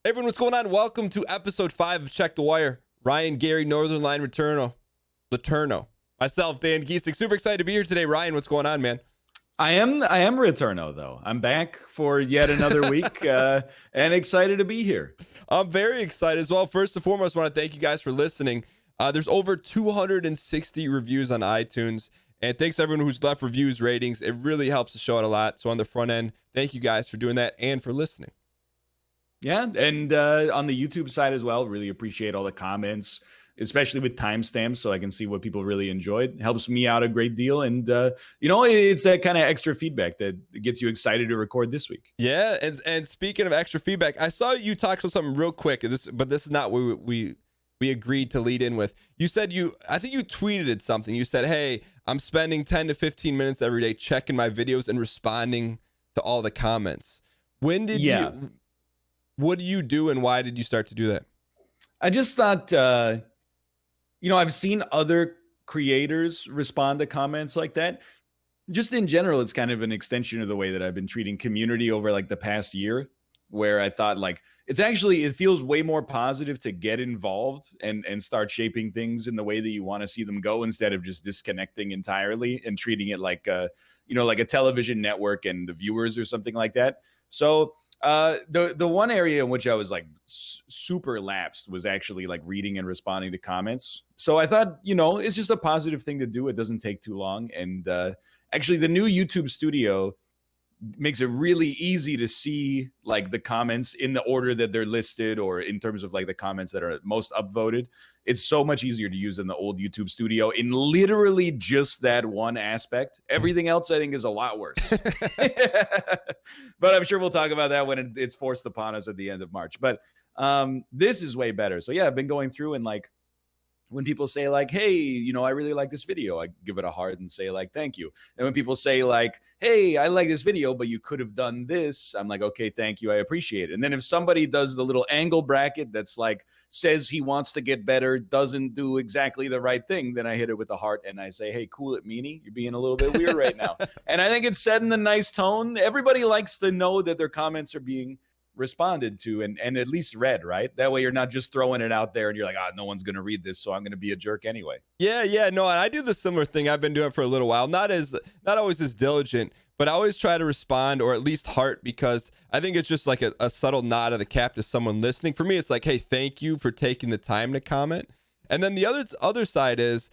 Hey everyone, what's going on? Welcome to episode 5 of Check the Wire. Ryan, Gary, Northernlion, Laterno. Myself, DanGheesling. Super excited to be here today. Ryan, what's going on, man? I am Returno, though. I'm back for yet another week and excited to be here. I'm very excited as well. First and foremost, I want to thank you guys for listening. There's over 260 reviews on iTunes. And thanks to everyone who's left reviews, ratings. It really helps the show out a lot. So on the front end, thank you guys for doing that and for listening. Yeah, and on the YouTube side as well, really appreciate all the comments, especially with timestamps, so I can see what people really enjoyed. It helps me out a great deal, and it's that kind of extra feedback that gets you excited to record this week. Yeah, and speaking of extra feedback, I saw you talk about something real quick, but this is not what we agreed to lead in with. You said I think you tweeted something. You said, "Hey, I'm spending 10 to 15 minutes every day checking my videos and responding to all the comments." When did you? What do you do, and why did you start to do that? I just thought, I've seen other creators respond to comments like that. Just in general, it's kind of an extension of the way that I've been treating community over like the past year, where I thought like it feels way more positive to get involved and start shaping things in the way that you want to see them go, instead of just disconnecting entirely and treating it like like a television network and the viewers or something like that. So the one area in which I was like super lapsed was actually like reading and responding to comments. So I thought, it's just a positive thing to do. It doesn't take too long. And actually the new YouTube studio makes it really easy to see like the comments in the order that they're listed, or in terms of like the comments that are most upvoted. It's so much easier to use than the old YouTube studio in literally just that one aspect. Everything else I think is a lot worse. But I'm sure we'll talk about that when it's forced upon us at the end of March. But this is way better. So yeah, I've been going through and like, when people say like, hey, I really like this video, I give it a heart and say like, thank you. And when people say like, hey, I like this video, but you could have done this, I'm like, okay, thank you, I appreciate it. And then if somebody does the little angle bracket that's like, says he wants to get better, doesn't do exactly the right thing, then I hit it with the heart and I say, hey, cool it, meanie, you're being a little bit weird right now. And I think it's said in a nice tone. Everybody likes to know that their comments are being responded to and at least read, right? That way you're not just throwing it out there and you're like, no one's going to read this, so I'm going to be a jerk anyway. Yeah, no, I do the similar thing. I've been doing it for a little while. Not always as diligent, but I always try to respond, or at least heart, because I think it's just like a subtle nod of the cap to someone listening. For me, it's like, hey, thank you for taking the time to comment. And then the other side is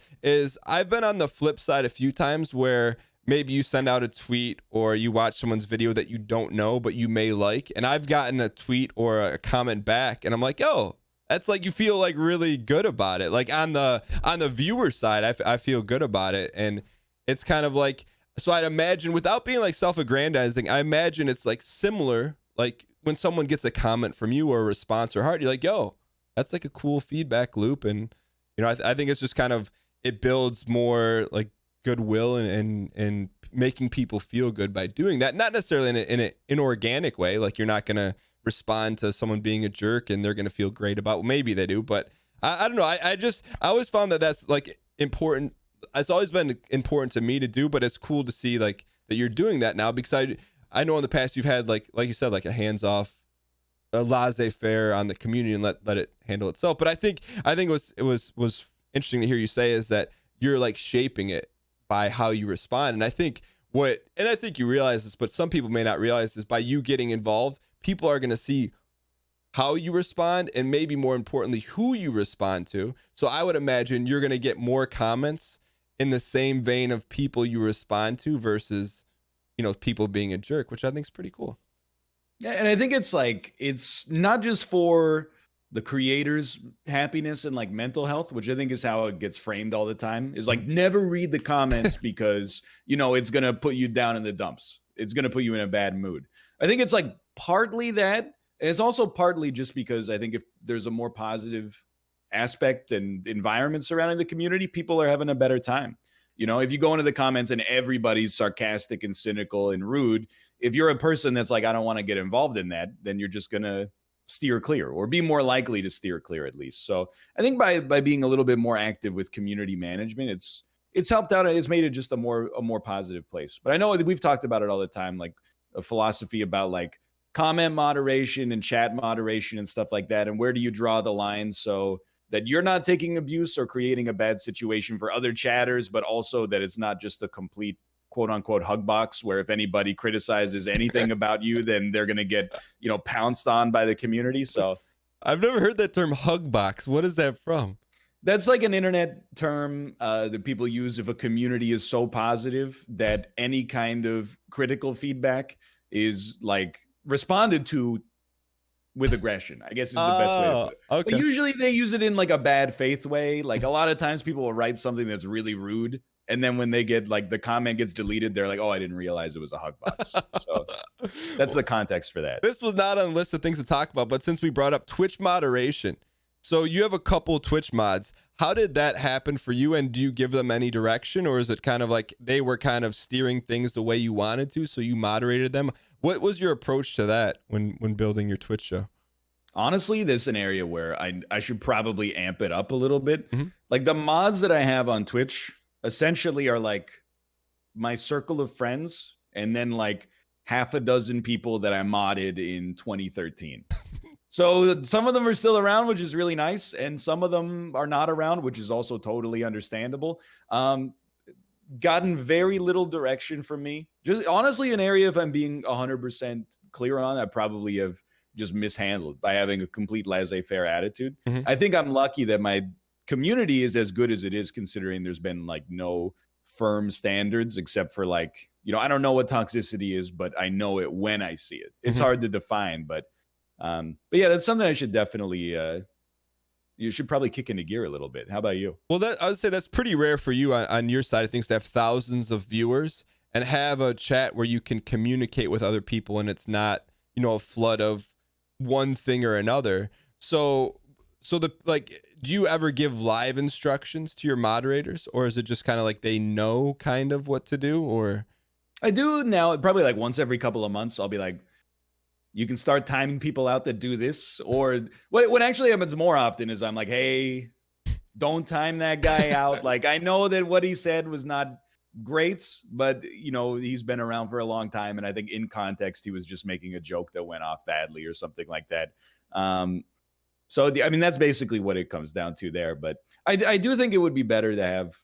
I've been on the flip side a few times where maybe you send out a tweet or you watch someone's video that you don't know, but you may like. And I've gotten a tweet or a comment back and I'm like, oh, that's like, you feel like really good about it. Like on the viewer side, I feel good about it. And it's kind of like, so I'd imagine, without being like self-aggrandizing, I imagine it's like similar, like when someone gets a comment from you or a response or heart, you're like, yo, that's like a cool feedback loop. And, I think it's just kind of, it builds more like goodwill and making people feel good by doing that. Not necessarily in an inorganic way, like you're not gonna respond to someone being a jerk and they're gonna feel great about, well, maybe they do, but I don't know. I always found that that's like important. It's always been important to me to do, but it's cool to see like that you're doing that now, because I know in the past you've had like you said, like a hands-off, a laissez-faire on the community and let it handle itself. But I think it was interesting to hear you say is that you're like shaping it by how you respond. And I think you realize this, but some people may not realize this, by you getting involved, people are going to see how you respond, and maybe more importantly, who you respond to. So I would imagine you're going to get more comments in the same vein of people you respond to versus, people being a jerk, which I think is pretty cool. Yeah. And I think it's not just for the creator's happiness and like mental health, which I think is how it gets framed all the time, is like, never read the comments because, it's going to put you down in the dumps. It's going to put you in a bad mood. I think it's like partly that. And it's also partly just because I think if there's a more positive aspect and environment surrounding the community, people are having a better time. If you go into the comments and everybody's sarcastic and cynical and rude, if you're a person that's like, I don't want to get involved in that, then you're just going to steer clear, or be more likely to steer clear at least. So I think by being a little bit more active with community management, it's helped out. It's made it just a more positive place. But I know we've talked about it all the time, like a philosophy about like comment moderation and chat moderation and stuff like that, and where do you draw the line so that you're not taking abuse or creating a bad situation for other chatters, but also that it's not just a complete quote unquote hug box where if anybody criticizes anything about you, then they're going to get, pounced on by the community. So I've never heard that term hug box. What is that from? that's like an internet term that people use if a community is so positive that any kind of critical feedback is like responded to with aggression, I guess is the best way to put it. But Okay. usually they use it in like a bad faith way. Like a lot of times people will write something that's really rude. And then when they get like the comment gets deleted, they're like, oh, I didn't realize it was a hug box. So that's the context for that. This was not on the list of things to talk about, but since we brought up Twitch moderation, so you have a couple Twitch mods. How did that happen for you? And do you give them any direction, or is it kind of like they were kind of steering things the way you wanted to, so you moderated them? What was your approach to that when building your Twitch show? Honestly, this is an area where I should probably amp it up a little bit. Mhm. Like the mods that I have on Twitch essentially are like my circle of friends and then like half a dozen people that I modded in 2013. So some of them are still around, which is really nice, and some of them are not around, which is also totally understandable. Gotten very little direction from me. Just honestly, an area, if I'm being 100% clear on, I probably have just mishandled by having a complete laissez-faire attitude. Mhm. I think I'm lucky that my community is as good as it is, considering there's been like no firm standards except for like, I don't know what toxicity is, but I know it when I see it. It's Mhm. hard to define, but yeah, that's something I should definitely you should probably kick into gear a little bit. How about you? Well, I would say that's pretty rare for you on your side of things to have thousands of viewers and have a chat where you can communicate with other people and it's not, a flood of one thing or another. So do you ever give live instructions to your moderators, or is it just kind of like they know kind of what to do? Or I do now, probably like once every couple of months, I'll be like, you can start timing people out that do this. Or what actually happens more often is I'm like, hey, don't time that guy out. Like, I know that what he said was not great, but he's been around for a long time. And I think in context, he was just making a joke that went off badly or something like that. So, I mean, that's basically what it comes down to there. But I do think it would be better to have,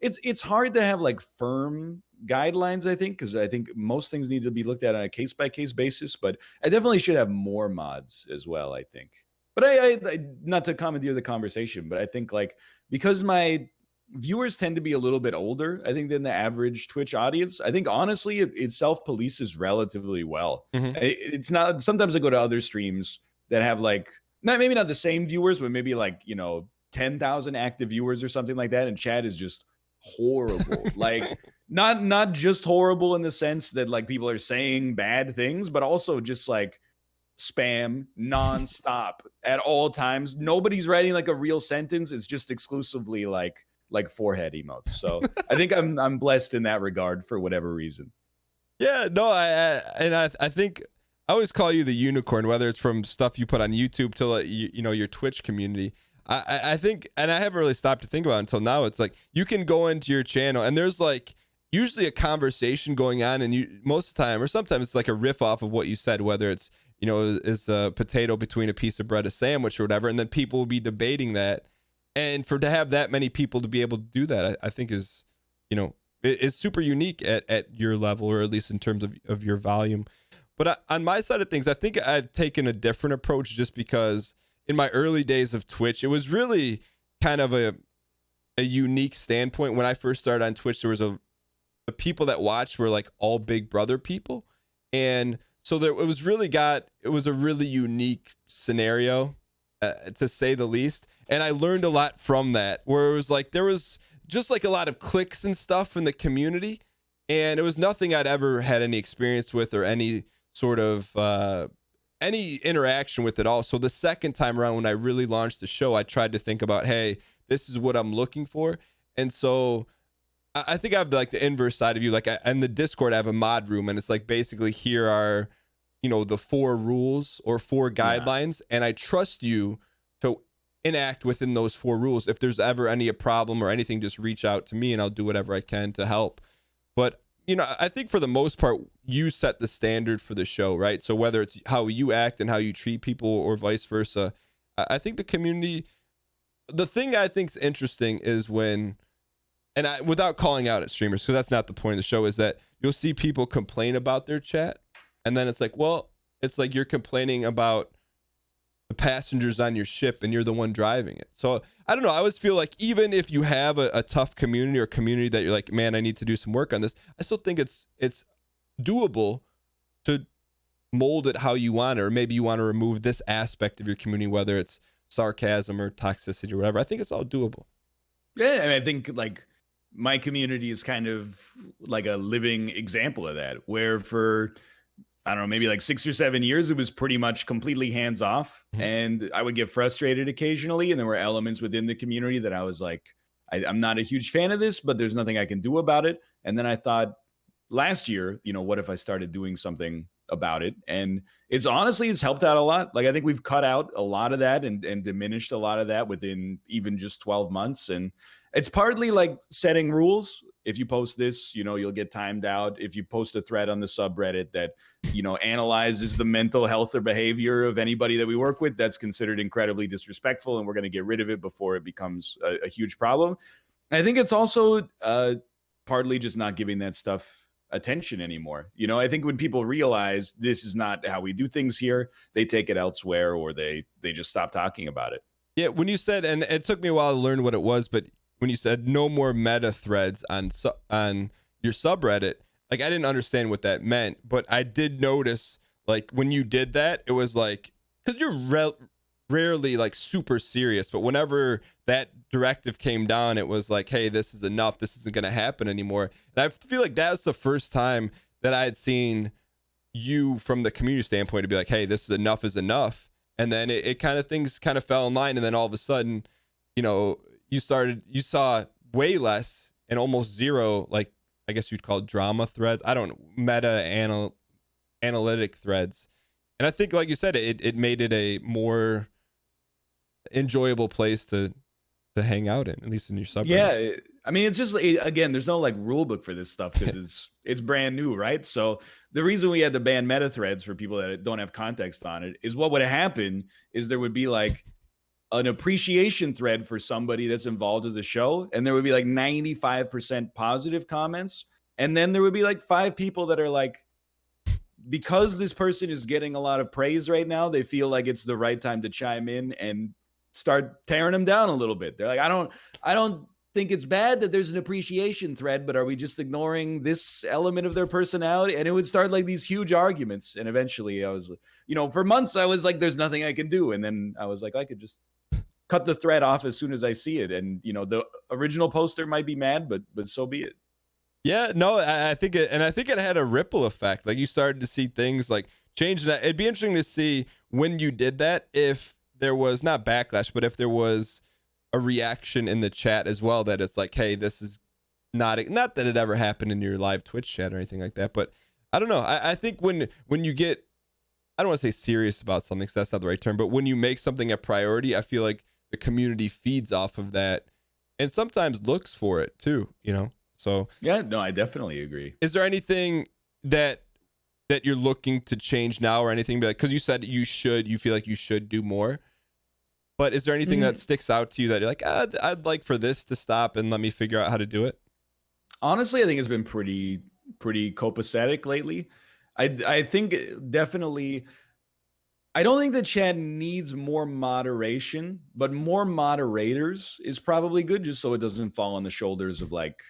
it's hard to have like firm guidelines, I think, because I think most things need to be looked at on a case-by-case basis, but I definitely should have more mods as well, I think. But I not to commandeer the conversation, but I think like because my viewers tend to be a little bit older, I think, than the average Twitch audience, I think honestly it self-polices relatively well. Mhm. It's not, sometimes I go to other streams that have like maybe not the same viewers, but maybe like 10,000 active viewers or something like that, and chat is just horrible. Like not just horrible in the sense that like people are saying bad things, but also just like spam nonstop at all times. Nobody's writing like a real sentence. It's just exclusively like forehead emotes. So I think I'm blessed in that regard for whatever reason. Yeah, no, I think I always call you the unicorn, whether it's from stuff you put on YouTube to like, your Twitch community. I think, and I haven't really stopped to think about it until now. It's like you can go into your channel and there's like usually a conversation going on, and you most of the time, or sometimes it's like a riff off of what you said, whether it's is a potato between a piece of bread, a sandwich, or whatever, and then people will be debating that. And to have that many people to be able to do that, I think is is super unique at your level, or at least in terms of your volume. But on my side of things, I think I've taken a different approach, just because in my early days of Twitch, it was really kind of a unique standpoint. When I first started on Twitch, there was the people that watched were like all Big Brother people. And so it was a really unique scenario, to say the least. And I learned a lot from that, where it was like, there was just like a lot of cliques and stuff in the community. And it was nothing I'd ever had any experience with or any sort of, any interaction with it all. So the second time around, when I really launched the show, I tried to think about, hey, this is what I'm looking for. And so I think I have like the inverse side of you. Like in the Discord, I have a mod room, and it's like basically here are, the 4 rules or 4 guidelines, and I trust you to enact within those 4 rules. If there's ever any problem or anything, just reach out to me and I'll do whatever I can to help. But I think for the most part, you set the standard for the show, right? So whether it's how you act and how you treat people or vice versa, I think the community, the thing I think is interesting is when, and without calling out at streamers, because that's not the point of the show, is that you'll see people complain about their chat. And then it's like, well, it's like you're complaining about the passengers on your ship and you're the one driving it. So I don't know. I always feel like even if you have a tough community or community that you're like, man, I need to do some work on this, I still think it's doable to mold it how you want it, or maybe you want to remove this aspect of your community, whether it's sarcasm or toxicity or whatever. I think it's all doable. Yeah, and I think like my community is kind of like a living example of that, where for I don't know, maybe like 6 or 7 years, it was pretty much completely hands off. Mhm. And I would get frustrated occasionally. And there were elements within the community that I was like, I'm not a huge fan of this, but there's nothing I can do about it. And then I thought last year, what if I started doing something about it? And it's helped out a lot. Like I think we've cut out a lot of that and diminished a lot of that within even just 12 months. And it's partly like setting rules. If you post this, you'll get timed out. If you post a thread on the subreddit that, analyzes the mental health or behavior of anybody that we work with, that's considered incredibly disrespectful, and we're going to get rid of it before it becomes a huge problem. I think it's also partly just not giving that stuff attention anymore. I think when people realize this is not how we do things here, they take it elsewhere, or they just stop talking about it. Yeah, when you said, and it took me a while to learn what it was, but when you said no more meta threads on your subreddit, like I didn't understand what that meant, but I did notice like when you did that, it was like, because you're rarely like super serious, but whenever that directive came down, it was like, hey, this is enough. This isn't going to happen anymore. And I feel like that's the first time that I had seen you from the community standpoint to be like, hey, this is enough. And then it kind of, things kind of fell in line. And then all of a sudden, you saw way less and almost zero, like, I guess you'd call it drama threads. I don't know, analytic threads. And I think, like you said, it made it a more enjoyable place to hang out in, at least in your subreddit. Yeah, I mean, it's just again, there's no like rule book for this stuff because it's brand new, right? So the reason we had to ban meta threads for people that don't have context on it is what would happen is there would be like an appreciation thread for somebody that's involved with the show, and there would be like 95% positive comments, and then there would be like 5 people that are like, because this person is getting a lot of praise right now, they feel like it's the right time to chime in and start tearing them down a little bit. They're like, I don't think it's bad that there's an appreciation thread, but are we just ignoring this element of their personality? And it would start like these huge arguments. And eventually I was, for months I was like, there's nothing I can do. And then I was like, I could just cut the thread off as soon as I see it. And, the original poster might be mad, but so be it. Yeah, no, I think it had a ripple effect. Like you started to see things like change. It'd be interesting to see when you did that, if there was not backlash, but if there was a reaction in the chat as well, that it's like, hey, this is not that it ever happened in your live Twitch chat or anything like that. But I don't know. I think when you get, I don't want to say serious about something because that's not the right term, but when you make something a priority, I feel like the community feeds off of that and sometimes looks for it too, So yeah, no, I definitely agree. Is there anything that you're looking to change now or anything? Because you said you feel like you should do more. But is there anything that sticks out to you that you're like, I'd like for this to stop and let me figure out how to do it? Honestly, I think it's been pretty copacetic lately. I think definitely, I don't think the chat needs more moderation, but more moderators is probably good, just so it doesn't fall on the shoulders of like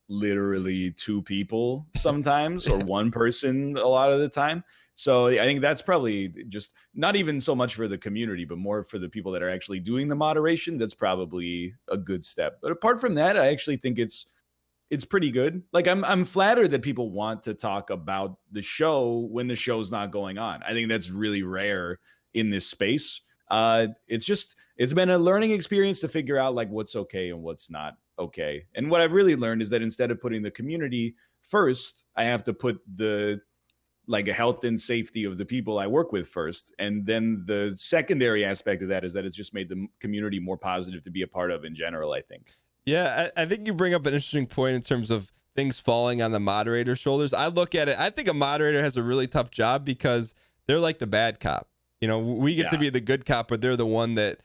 literally 2 people sometimes or 1 person a lot of the time. So I think that's probably just not even so much for the community, but more for the people that are actually doing the moderation. That's probably a good step. But apart from that, I actually think it's pretty good. Like I'm flattered that people want to talk about the show when the show's not going on. I think that's really rare in this space. It's been a learning experience to figure out like what's okay and what's not okay. And what I've really learned is that instead of putting the community first, I have to put the like a health and safety of the people I work with first. And then the secondary aspect of that is that it's just made the community more positive to be a part of in general, I think. Yeah, I think you bring up an interesting point in terms of things falling on the moderator's shoulders. I look at it, I think a moderator has a really tough job because they're like the bad cop. You know, we get to Yeah. be the good cop, but they're the one that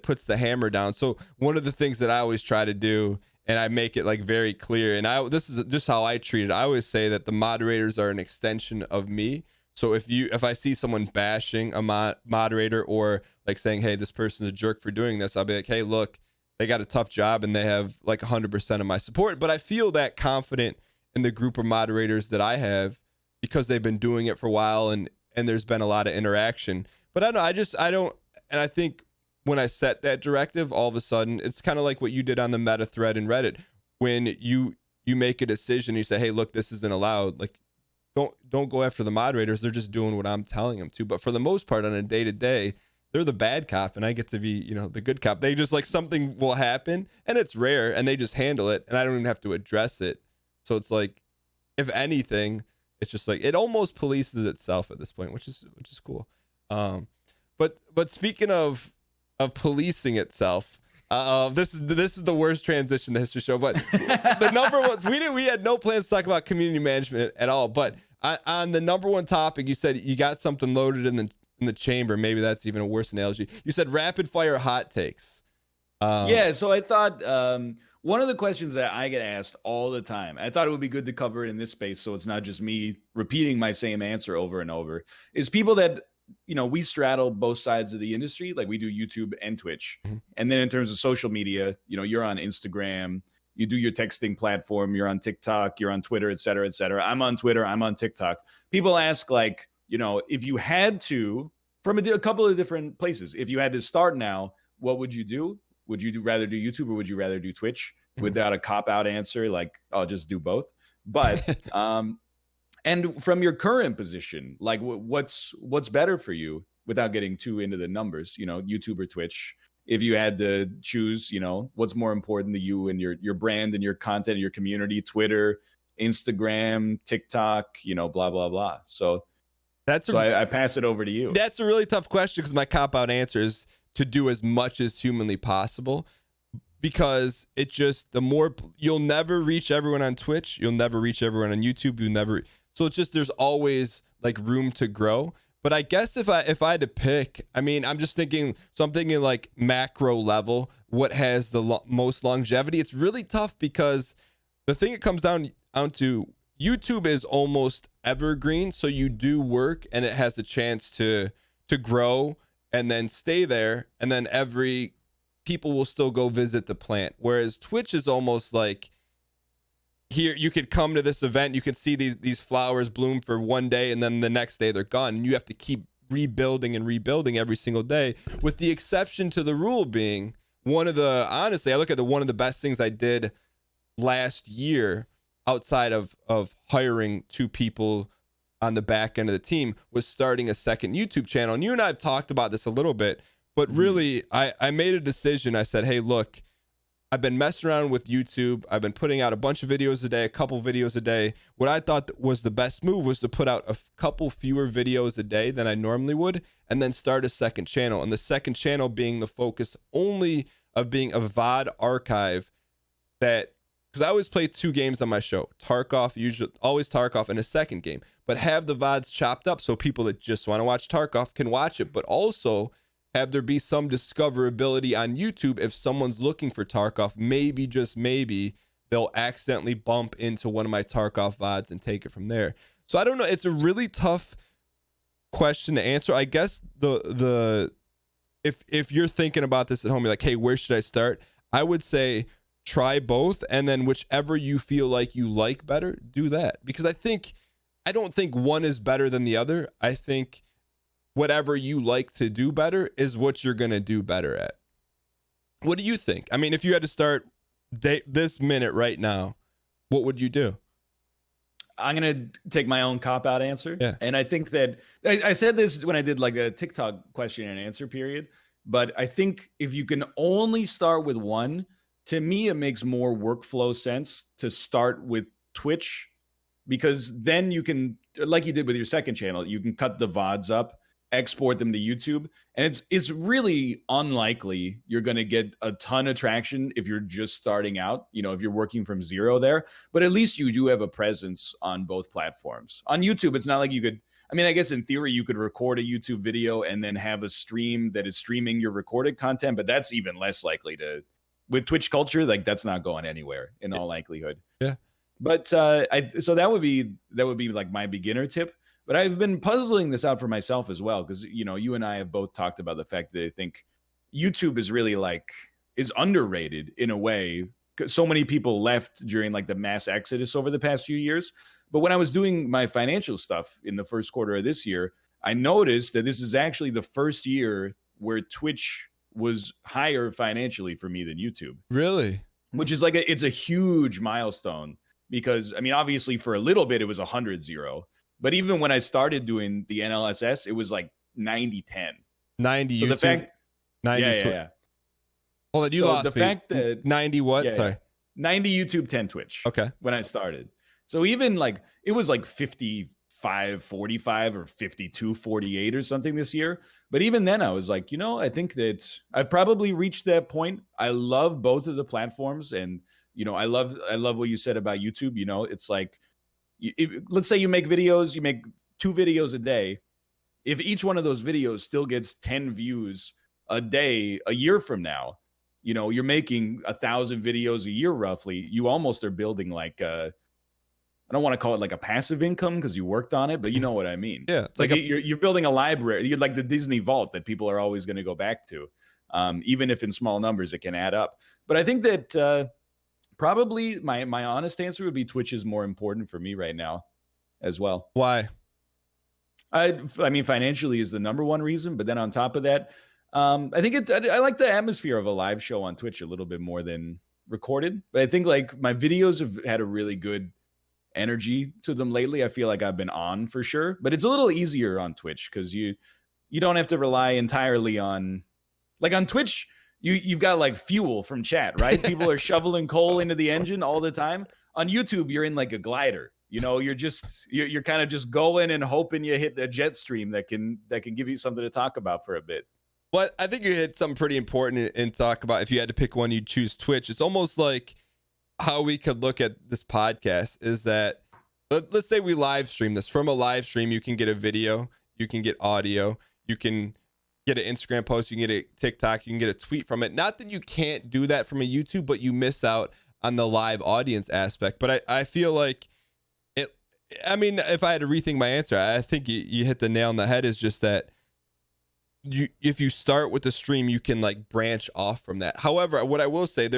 puts the hammer down. So one of the things that I always try to do, and I make it like very clear, and this is just how I treat it. I always say that the moderators are an extension of me. So if I see someone bashing a moderator or like saying, hey, this person's a jerk for doing this, I'll be like, hey, look, they got a tough job and they have like 100% of my support. But I feel that confident in the group of moderators that I have because they've been doing it for a while and there's been a lot of interaction. But I don't know, I don't, and I think when I set that directive, all of a sudden, it's kind of like what you did on the meta thread in Reddit. When you make a decision, you say, hey, look, this isn't allowed. Like, don't go after the moderators. They're just doing what I'm telling them to. But for the most part, on a day to day, they're the bad cop and I get to be, you know, the good cop. They just like something will happen and it's rare and they just handle it and I don't even have to address it. So it's like, if anything, it's just like it almost polices itself at this point, which is cool. But speaking of policing itself, this is the worst transition in the history show. But the number one, we had no plans to talk about community management at all. But on the number one topic, you said you got something loaded in the chamber. Maybe that's even a worse analogy. You said rapid fire hot takes. Yeah, so I thought one of the questions that I get asked all the time, I thought it would be good to cover it in this space so it's not just me repeating my same answer over and over, is people that, you know, we straddle both sides of the industry. Like we do YouTube and Twitch. Mm-hmm. And then in terms of social media, you know, you're on Instagram, you do your texting platform, you're on TikTok, you're on Twitter, et cetera, et cetera. I'm on Twitter, I'm on TikTok. People ask like, you know, if you had to, from a couple of different places, if you had to start now, what would you do? Would you rather do YouTube or would you rather do Twitch? Without a cop-out answer, like I'll just do both. But and from your current position, like what's better for you without getting too into the numbers, you know, YouTube or Twitch? If you had to choose, you know, what's more important to you and your brand and your content and your community, Twitter, Instagram, TikTok, you know, blah, blah, blah. So I pass it over to you. That's a really tough question because my cop-out answer is to do as much as humanly possible. Because it just, the more, you'll never reach everyone on Twitch, you'll never reach everyone on YouTube, so it's just, there's always like room to grow. But I guess if I had to pick, I mean, I'm thinking like macro level, what has the most longevity. It's really tough because the thing it comes down to, YouTube is almost evergreen, so you do work and it has a chance to grow and then stay there, and then people will still go visit the plant. Whereas Twitch is almost like, here you could come to this event, you could see these flowers bloom for one day and then the next day they're gone, and you have to keep rebuilding every single day, with the exception to the rule being honestly, I look at one of the best things I did last year outside of hiring 2 people on the back end of the team was starting a second YouTube channel. And you and I have talked about this a little bit, but really, I made a decision. I said, hey, look, I've been messing around with YouTube. I've been putting out a bunch of videos a day, a couple videos a day. What I thought was the best move was to put out a couple fewer videos a day than I normally would, and then start a second channel. And the second channel being the focus only of being a VOD archive that, because I always play 2 games on my show, always Tarkov and a second game, but have the VODs chopped up so people that just want to watch Tarkov can watch it, but also have there be some discoverability on YouTube. If someone's looking for Tarkov, maybe, just maybe, they'll accidentally bump into one of my Tarkov VODs and take it from there. So I don't know. It's a really tough question to answer. I guess if you're thinking about this at home, you're like, hey, where should I start? I would say try both, and then whichever you feel like you like better, do that. Because I don't think one is better than the other. I think whatever you like to do better is what you're going to do better at. What do you think? I mean, if you had to start this minute right now, what would you do? I'm going to take my own cop-out answer. Yeah. And I think that I said this when I did like a TikTok question and answer period, but I think if you can only start with one, to me, it makes more workflow sense to start with Twitch, because then you can, like you did with your second channel, you can cut the VODs up export them to YouTube. And it's really unlikely you're going to get a ton of traction if you're just starting out, if you're working from zero there, but at least you do have a presence on both platforms. On YouTube, it's not like you could, I guess in theory you could record a YouTube video and then have a stream that is streaming your recorded content, but that's even less likely to, with Twitch culture, like that's not going anywhere in all likelihood. Yeah. But so that would be like my beginner tip. But I've been puzzling this out for myself as well, because you and I have both talked about the fact that I think YouTube is really is underrated in a way, because so many people left during like the mass exodus over the past few years. But when I was doing my financial stuff in the first quarter of this year, I noticed that this is actually the first year where Twitch was higher financially for me than YouTube. Really? Which is it's a huge milestone, because obviously for a little bit it was 100-0. But even when I started doing the NLSS, it was like 90-10. 90 so YouTube? The fact, 90 yeah. Hold on, you lost the me. fact that 90 what? Sorry. 90 YouTube, 10 Twitch. Okay. When I started. So even it was 55-45 or 52-48 or something this year. But even then I was like, I think that I've probably reached that point. I love both of the platforms. And, I love what you said about YouTube. It's like, let's say you make 2 videos a day. If each one of those videos still gets 10 views a day, a year from now, you're making 1,000 videos a year roughly. You almost are building I don't want to call it like a passive income because you worked on it, but you know what I mean. Yeah, it's you're building a library. You're like the Disney vault that people are always going to go back to, even if in small numbers it can add up. But I think that probably my honest answer would be Twitch is more important for me right now as well. Why? I mean, financially is the number one reason, but then on top of that, I think I like the atmosphere of a live show on Twitch a little bit more than recorded. But I think my videos have had a really good energy to them lately. I feel like I've been on for sure, but it's a little easier on Twitch because you don't have to rely entirely on Twitch. You've got fuel from chat, right? People are shoveling coal into the engine all the time. On YouTube, you're in a glider. You're kind of just going and hoping you hit a jet stream that can give you something to talk about for a bit. Well, I think you hit something pretty important and talk about. If you had to pick one, you'd choose Twitch. It's almost like how we could look at this podcast is that let's say we live stream this. From a live stream, you can get a video, you can get audio, you can get an Instagram post, you can get a TikTok, you can get a tweet from it. Not that you can't do that from a YouTube, but you miss out on the live audience aspect. But I feel like it. I mean, if I had to rethink my answer, I think you hit the nail on the head. Is just that if you start with the stream, you can branch off from that. However, what I will say,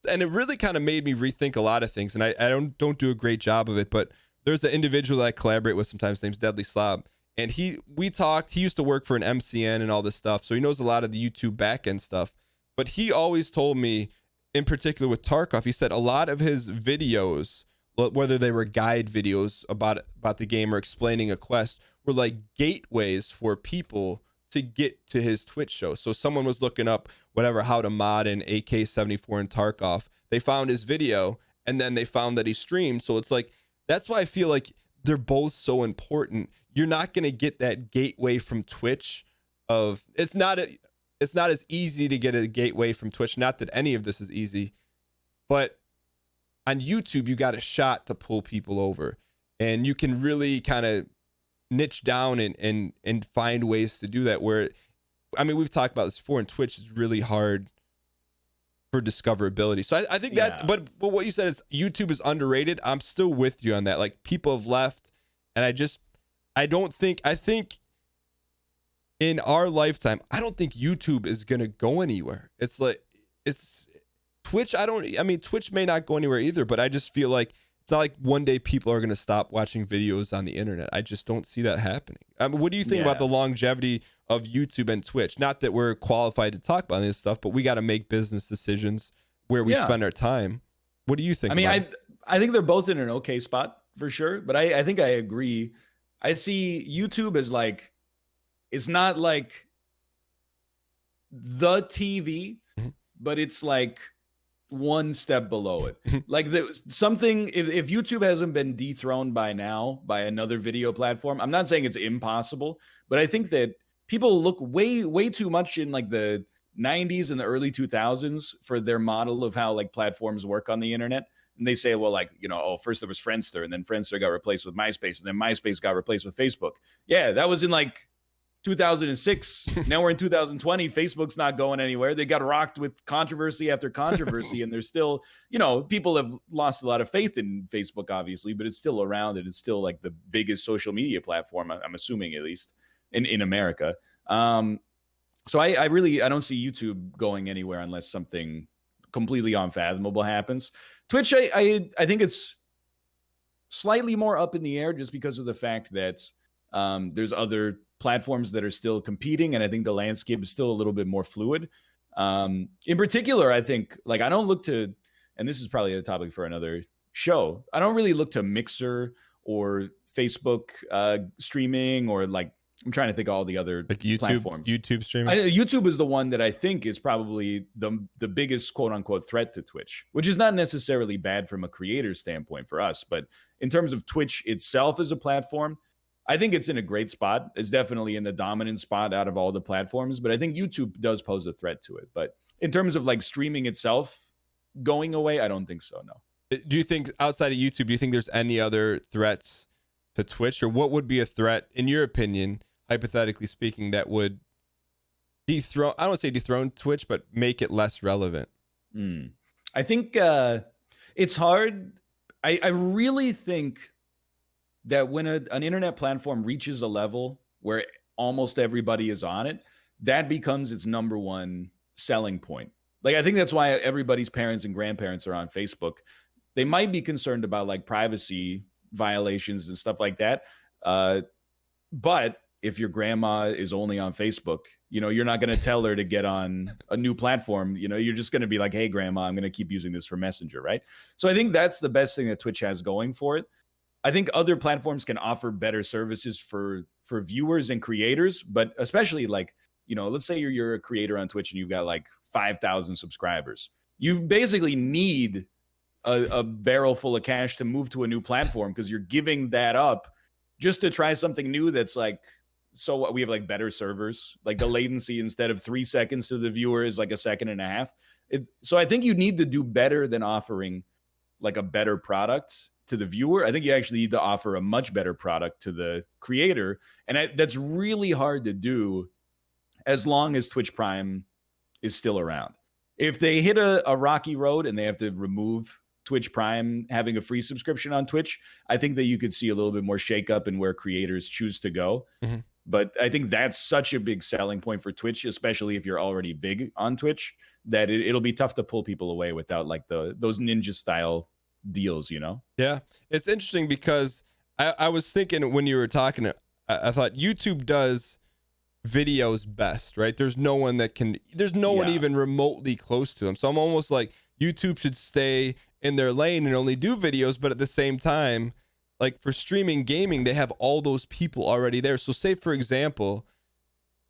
and it really kind of made me rethink a lot of things, and I don't do a great job of it, but there's an individual that I collaborate with sometimes named Deadly Slob, and we talked. He used to work for an MCN and all this stuff, so he knows a lot of the YouTube backend stuff. But he always told me, in particular with Tarkov, he said a lot of his videos, whether they were guide videos about the game or explaining a quest, were gateways for people to get to his Twitch show. So someone was looking up how to mod an AK-74 in Tarkov. They found his video, and then they found that he streamed. So it's that's why I feel like they're both so important. You're not going to get that gateway from Twitch it's not as easy to get a gateway from Twitch. Not that any of this is easy, but on YouTube, you got a shot to pull people over, and you can really kind of niche down and find ways to do that. Where, we've talked about this before, and Twitch is really hard for discoverability. So I think that's, but what you said is YouTube is underrated. I'm still with you on that. People have left, and I think in our lifetime, I don't think YouTube is going to go anywhere. It's Twitch. Twitch may not go anywhere either, but I just feel like it's not like one day people are going to stop watching videos on the internet. I just don't see that happening. What do you think about the longevity of YouTube and Twitch? Not that we're qualified to talk about this stuff, but we got to make business decisions where we spend our time. What do you think? I think they're both in an okay spot for sure, but I think I agree. I see YouTube as it's not like the TV, but it's one step below it. If YouTube hasn't been dethroned by now by another video platform, I'm not saying it's impossible, but I think that people look way too much in like the 90s and the early 2000s for their model of how like platforms work on the internet. And they say, well, like, oh, first there was Friendster, and then Friendster got replaced with MySpace, and then MySpace got replaced with Facebook. Yeah, that was in like 2006. Now we're in 2020. Facebook's not going anywhere. They got rocked with controversy after controversy, and there's still, people have lost a lot of faith in Facebook, obviously, but it's still around, and it's still like the biggest social media platform, I'm assuming, at least in America. So I don't see YouTube going anywhere unless something completely unfathomable happens. Twitch, I think it's slightly more up in the air just because of the fact that there's other platforms that are still competing, and I think the landscape is still a little bit more fluid. In particular, I think, like, I don't look to, and this is probably a topic for another show, I don't really look to Mixer or Facebook streaming, or like, I'm trying to think of all the other like platforms. YouTube streaming. YouTube is the one that I think is probably the biggest quote unquote threat to Twitch, which is not necessarily bad from a creator standpoint for us, but in terms of Twitch itself as a platform, I think it's in a great spot. It's definitely in the dominant spot out of all the platforms, but I think YouTube does pose a threat to it. But in terms of like streaming itself going away, I don't think so, no. Do you think outside of YouTube, do you think there's any other threats to Twitch, or what would be a threat, in your opinion, hypothetically speaking, that would dethrone, I don't want to say dethrone Twitch, but make it less relevant? I think it's hard. I really think that when an internet platform reaches a level where almost everybody is on it, that becomes its number one selling point. Like, I think that's why everybody's parents and grandparents are on Facebook. They might be concerned about like privacy violations and stuff like that. But if your grandma is only on Facebook, you're not going to tell her to get on a new platform. You're just going to be like, hey, grandma, I'm going to keep using this for Messenger, right? So I think that's the best thing that Twitch has going for it. I think other platforms can offer better services for viewers and creators, but especially like, let's say you're a creator on Twitch and you've got like 5,000 subscribers. You basically need a barrel full of cash to move to a new platform, because you're giving that up just to try something new that's like, so what, we have like better servers, like the latency instead of 3 seconds to the viewer is like 1.5 seconds. So I think you need to do better than offering like a better product to the viewer. I think you actually need to offer a much better product to the creator. And that's really hard to do as long as Twitch Prime is still around. If they hit a rocky road and they have to remove Twitch Prime having a free subscription on Twitch, I think that you could see a little bit more shakeup in where creators choose to go. Mm-hmm. But I think that's such a big selling point for Twitch, especially if you're already big on Twitch, that it'll be tough to pull people away without like those ninja style deals, Yeah, it's interesting because I was thinking when you were talking, I thought YouTube does videos best, right? There's no one one even remotely close to them. So I'm almost like YouTube should stay in their lane and only do videos, but at the same time, like for streaming gaming, they have all those people already there. So say, for example,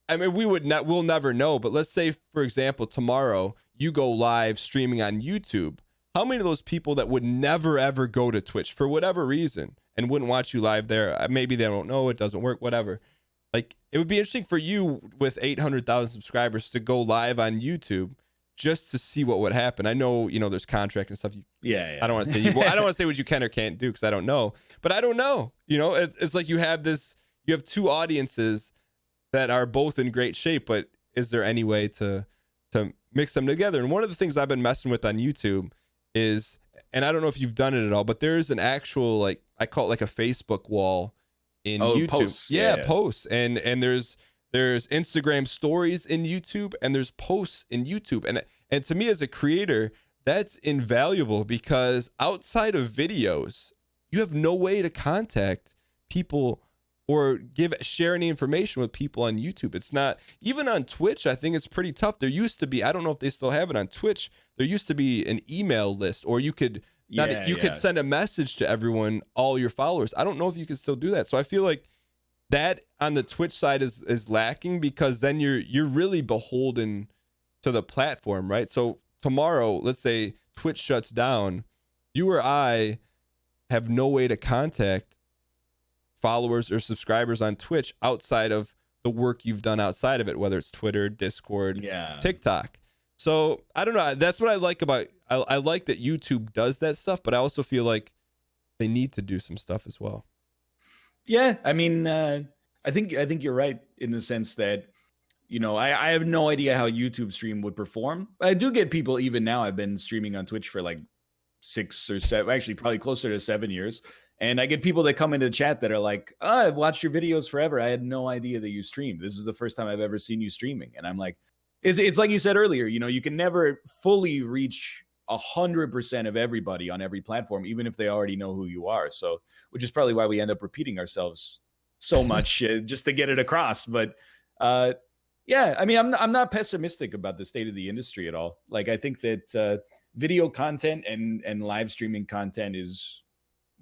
I mean, we'll never know, but let's say, for example, tomorrow you go live streaming on YouTube. How many of those people that would never, ever go to Twitch for whatever reason and wouldn't watch you live there, maybe they don't know, it doesn't work, whatever. Like, it would be interesting for you with 800,000 subscribers to go live on YouTube just to see what would happen. I know, there's contract and stuff. Yeah. I don't want to say I don't want to say what you can or can't do, because I don't know. But I don't know. It's like you have two audiences that are both in great shape, but is there any way to mix them together? And one of the things I've been messing with on YouTube is, and I don't know if you've done it at all, but there's an actual, like, I call it like a Facebook wall in YouTube. Posts. Yeah, posts. And there's Instagram stories in YouTube, and there's posts in YouTube. And to me as a creator, that's invaluable, because outside of videos, you have no way to contact people or share any information with people on YouTube. It's not, even on Twitch, I think it's pretty tough. There used to be, I don't know if they still have it on Twitch, there used to be an email list, or you could could send a message to everyone, all your followers. I don't know if you can still do that. So I feel like that on the Twitch side is lacking, because then you're really beholden to the platform, right? So tomorrow, let's say Twitch shuts down, you or I have no way to contact followers or subscribers on Twitch outside of the work you've done outside of it, whether it's Twitter, Discord, Yeah. TikTok. So I don't know. That's what I like about, I like that YouTube does that stuff, but I also feel like they need to do some stuff as well. Yeah, I mean, I think you're right in the sense that, you know, I have no idea how YouTube stream would perform. But I do get people even now. I've been streaming on Twitch for like 6 or 7, actually probably closer to 7 years. And I get people that come into the chat that are like, oh, I've watched your videos forever. I had no idea that you streamed. This is the first time I've ever seen you streaming. And I'm like, it's like you said earlier, you know, you can never fully reach 100% of everybody on every platform, even if they already know who you are. So, which is probably why we end up repeating ourselves so much just to get it across. But yeah, I mean, I'm not pessimistic about the state of the industry at all. Like, I think that video content and live streaming content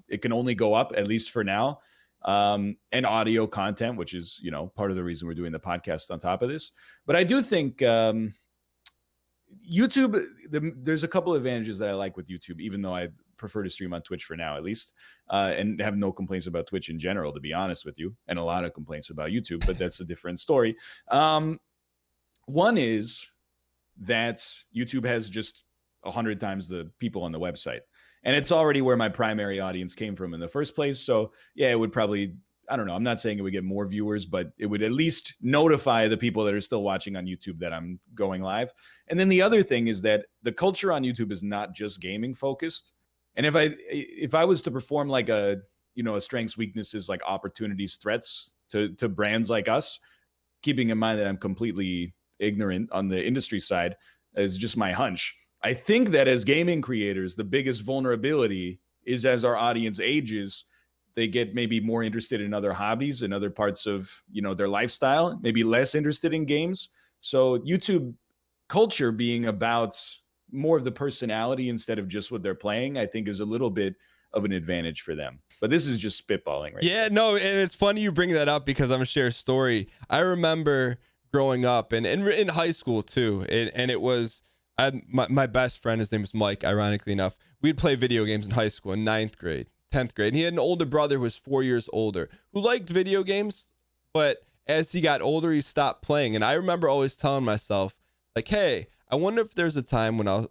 it can only go up, at least for now. And audio content, which is, you know, part of the reason we're doing the podcast on top of this. But I do think YouTube, there's a couple of advantages that I like with YouTube, even though I prefer to stream on Twitch for now, at least, and have no complaints about Twitch in general, to be honest with you, and a lot of complaints about YouTube, but that's a different story. One is that YouTube has just 100 times the people on the website. And it's already where my primary audience came from in the first place. So yeah, it would probably, I don't know, I'm not saying it would get more viewers, but it would at least notify the people that are still watching on YouTube that I'm going live. And then the other thing is that the culture on YouTube is not just gaming focused. And if I was to perform like a strengths, weaknesses, like opportunities, threats to brands like us, keeping in mind that I'm completely ignorant on the industry side, is just my hunch. I think that as gaming creators, the biggest vulnerability is as our audience ages, they get maybe more interested in other hobbies and other parts of, you know, their lifestyle, maybe less interested in games. So YouTube culture being about more of the personality instead of just what they're playing, I think is a little bit of an advantage for them. But this is just spitballing right Yeah, now. no, and it's funny you bring that up because I'm gonna share a story. I remember growing up and in high school too, and it was my best friend, his name was Mike, ironically enough. We'd play video games in high school in 9th grade, 10th grade. And he had an older brother who was 4 years older who liked video games, but as he got older, he stopped playing. And I remember always telling myself, like, hey, I wonder if there's a time when I'll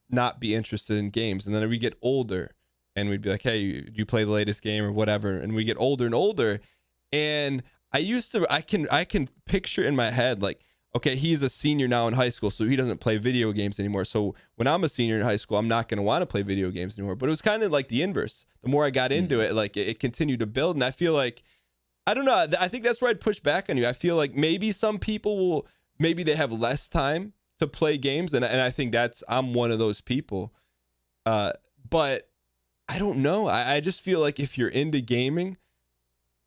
not be interested in games. And then we get older and we'd be like, hey, do you play the latest game or whatever? And we get older and older. And I can picture in my head, like, okay, he's a senior now in high school, so he doesn't play video games anymore. So when I'm a senior in high school, I'm not going to want to play video games anymore. But it was kind of like the inverse. The more I got into it, like it continued to build. And I feel like, I don't know, I think that's where I'd push back on you. I feel like maybe some people maybe they have less time to play games. And I think I'm one of those people. But I don't know. I just feel like if you're into gaming,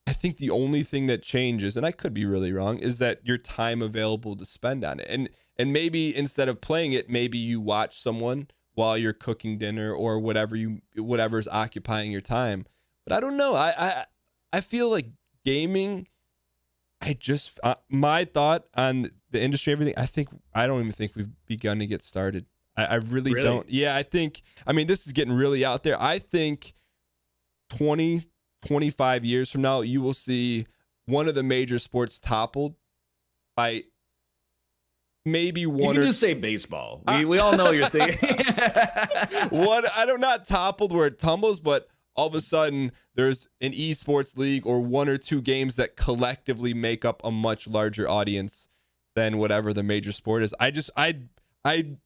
I think the only thing that changes, and I could be really wrong, is that your time available to spend on it. And maybe instead of playing it, maybe you watch someone while you're cooking dinner or whatever's occupying your time. But I don't know. I feel like gaming, my thought on the industry, everything, I don't even think we've begun to get started. I really don't. Yeah, I mean, this is getting really out there. I think 25 years from now, you will see one of the major sports toppled by maybe one. You can just say baseball. We all know your thing. Not toppled where it tumbles, but all of a sudden there's an esports league or one or two games that collectively make up a much larger audience than whatever the major sport is. I'm going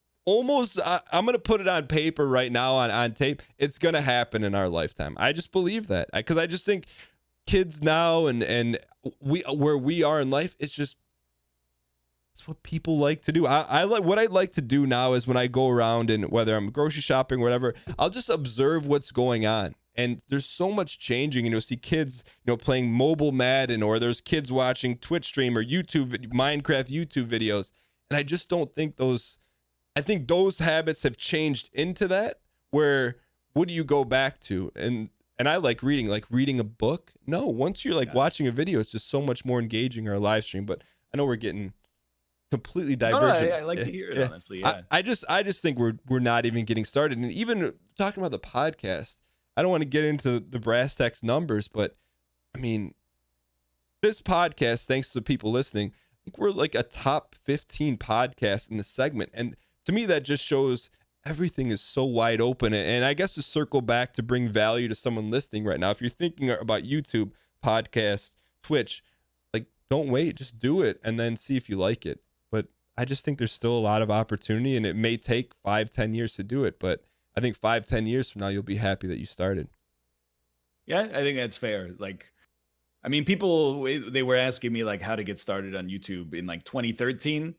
to put it on paper right now on tape. It's going to happen in our lifetime. I just believe that because I just think kids now and where we are in life, it's what people like to do. What I like to do now is when I go around and whether I'm grocery shopping, whatever, I'll just observe what's going on. And there's so much changing, and you'll see kids, playing mobile Madden, or there's kids watching Twitch stream or Minecraft YouTube videos. And I just don't think I think those habits have changed into that, where what do you go back to? And I like reading a book. No, once you're watching a video, it's just so much more engaging, or a live stream. But I know we're getting completely divergent. No, I like to hear it, honestly. Yeah. I just think we're not even getting started. And even talking about the podcast, I don't want to get into the brass tacks numbers, but I mean, this podcast, thanks to people listening, I think we're like a top 15 podcast in the segment. And to me, that just shows everything is so wide open. And I guess to circle back to bring value to someone listening right now, if you're thinking about YouTube, podcast, Twitch, like don't wait, just do it and then see if you like it. But I just think there's still a lot of opportunity, and it may take 5-10 years to do it. But I think 5-10 years from now, you'll be happy that you started. Yeah, I think that's fair. Like, I mean, people, they were asking me like how to get started on YouTube in like 2013,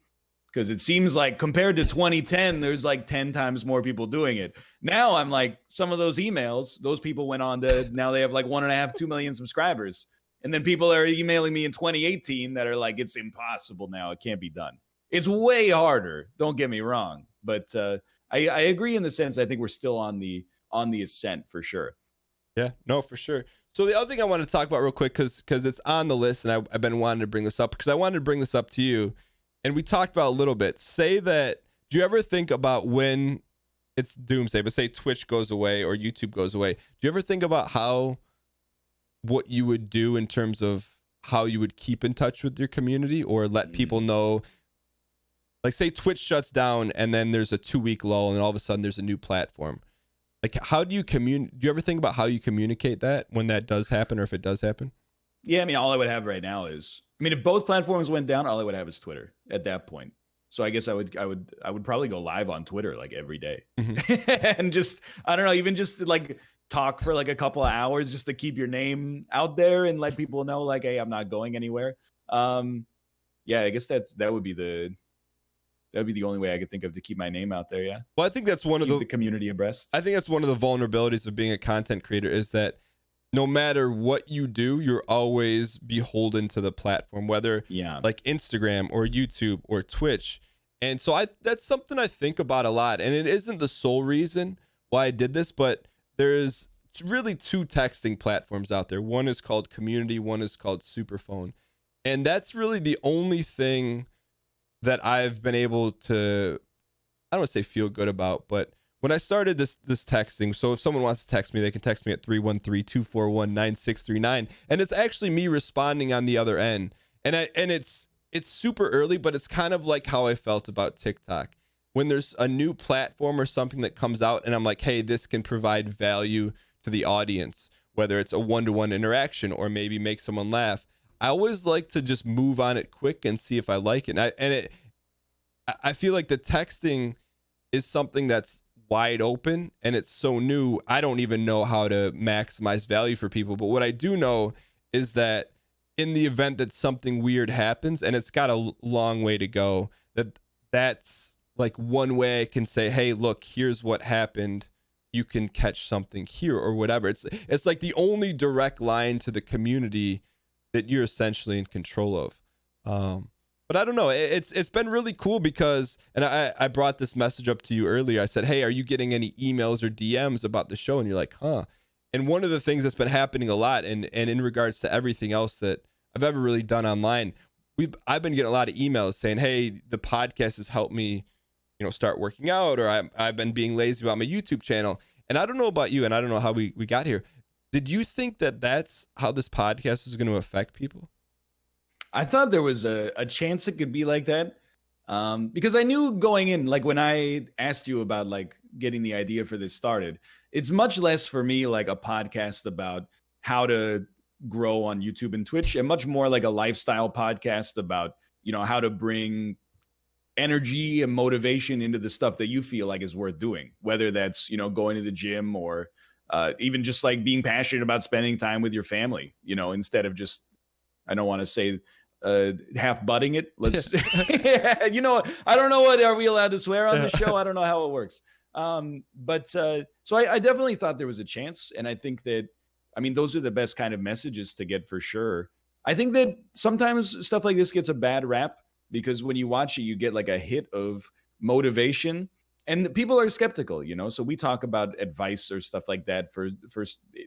because it seems like compared to 2010, there's like 10 times more people doing it. Now I'm like, some of those emails, those people went on to, now they have like 1.5, 2 million subscribers. And then people are emailing me in 2018 that are like, it's impossible now. It can't be done. It's way harder. Don't get me wrong. But I agree in the sense, I think we're still on the ascent for sure. Yeah, no, for sure. So the other thing I want to talk about real quick, because it's on the list, and I've been wanting to bring this up because I wanted to bring this up to you, and we talked about a little bit. Say that, do you ever think about when it's doomsday, but say Twitch goes away or YouTube goes away, do you ever think about what you would do in terms of how you would keep in touch with your community or let people know? Like say Twitch shuts down and then there's a 2-week lull and all of a sudden there's a new platform. Like, how do you do you ever think about how you communicate that when that does happen, or if it does happen? Yeah, I mean, all I would have right now is, I mean, if both platforms went down, all I would have is Twitter at that point. So I guess I would probably go live on Twitter like every day. And just, I don't know, even just like talk for like a couple of hours just to keep your name out there and let people know like, hey, I'm not going anywhere. Yeah, I guess that would be the only way I could think of to keep my name out there. Yeah. Well, I think that's one of the community abreast. I think that's one of the vulnerabilities of being a content creator, is that no matter what you do, you're always beholden to the platform, whether like Instagram or YouTube or Twitch. And so that's something I think about a lot. And it isn't the sole reason why I did this, but there's really 2 texting platforms out there. One is called Community, one is called Superphone. And that's really the only thing that I've been able to, I don't want to say feel good about, but when I started this texting, so if someone wants to text me, they can text me at 313-241-9639, and it's actually me responding on the other end. And it's super early, but it's kind of like how I felt about TikTok. When there's a new platform or something that comes out and I'm like, hey, this can provide value to the audience, whether it's a one-to-one interaction or maybe make someone laugh, I always like to just move on it quick and see if I like it. I feel like the texting is something that's wide open and it's so new. I don't even know how to maximize value for people. But what I do know is that in the event that something weird happens, and it's got a long way to go, that's like one way I can say, hey, look, here's what happened. You can catch something here or whatever. It's like the only direct line to the community that you're essentially in control of. But I don't know. It's been really cool because, and I brought this message up to you earlier. I said, hey, are you getting any emails or DMs about the show? And you're like, huh. And one of the things that's been happening a lot, and in regards to everything else that I've ever really done online, I've been getting a lot of emails saying, hey, the podcast has helped me, start working out, or I've been being lazy about my YouTube channel. And I don't know about you, and I don't know how we got here. Did you think that that's how this podcast was going to affect people? I thought there was a chance it could be like that, because I knew going in, like when I asked you about like getting the idea for this started, it's much less for me like a podcast about how to grow on YouTube and Twitch, and much more like a lifestyle podcast about, how to bring energy and motivation into the stuff that you feel like is worth doing, whether that's, going to the gym or even just like being passionate about spending time with your family, instead of just, I don't want to say half butting it. Let's, I don't know are we allowed to swear on the show? I don't know how it works. But so I definitely thought there was a chance. And I think that, those are the best kind of messages to get for sure. I think that sometimes stuff like this gets a bad rap because when you watch it, you get like a hit of motivation. And people are skeptical, so we talk about advice or stuff like that for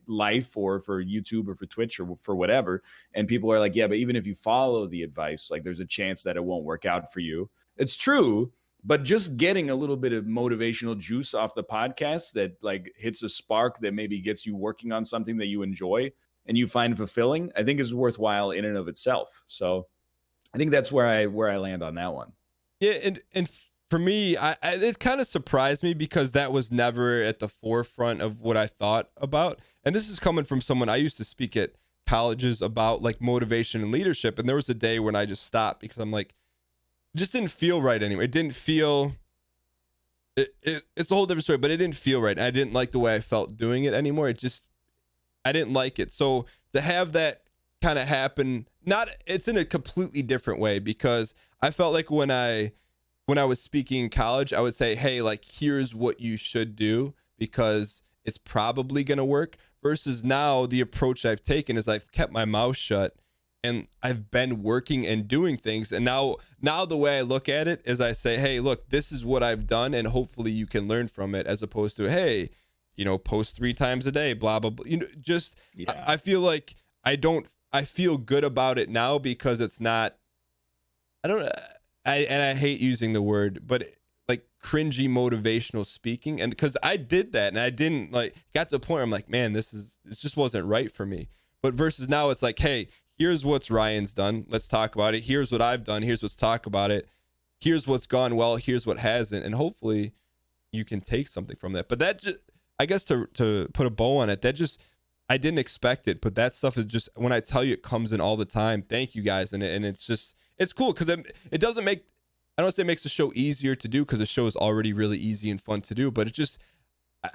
life or for YouTube or for Twitch or for whatever. And people are like, yeah, but even if you follow the advice, like there's a chance that it won't work out for you. It's true. But just getting a little bit of motivational juice off the podcast that like hits a spark that maybe gets you working on something that you enjoy and you find fulfilling, I think is worthwhile in and of itself. So I think that's where I land on that one. Yeah, and for me, it kind of surprised me because that was never at the forefront of what I thought about. And this is coming from someone I used to speak at colleges about like motivation and leadership. And there was a day when I just stopped because I'm like, it just didn't feel right anymore. It didn't feel. It's a whole different story, but it didn't feel right. I didn't like the way I felt doing it anymore. I didn't like it. So to have that kind of happen, it's in a completely different way because I felt like when I was speaking in college, I would say, hey, like, here's what you should do because it's probably going to work. Versus now, the approach I've taken is I've kept my mouth shut and I've been working and doing things. And now the way I look at it is I say, hey, look, this is what I've done. And hopefully you can learn from it as opposed to, hey, post 3 times a day, blah, blah, blah. Yeah. I feel like I feel good about it now because it's not, I hate using the word, but like cringy motivational speaking. And because I did that and I didn't got to a point where I'm like, man, it just wasn't right for me. But versus now it's like, hey, here's what's Ryan's done. Let's talk about it. Here's what I've done. Here's what's talk about it. Here's what's gone well. Here's what hasn't. And hopefully you can take something from that. But that just, I guess to put a bow on it, I didn't expect it, but that stuff is just, when I tell you, it comes in all the time. Thank you guys. And it's cool because it doesn't make, I don't say it makes the show easier to do because the show is already really easy and fun to do, but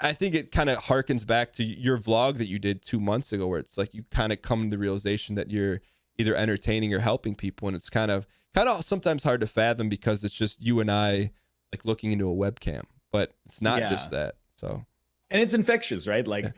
I think it kind of harkens back to your vlog that you did 2 months ago, where it's like you kind of come to the realization that you're either entertaining or helping people. And it's kind of sometimes hard to fathom because it's just you and I like looking into a webcam, but it's not just that. So, and it's infectious, right? Like, yeah.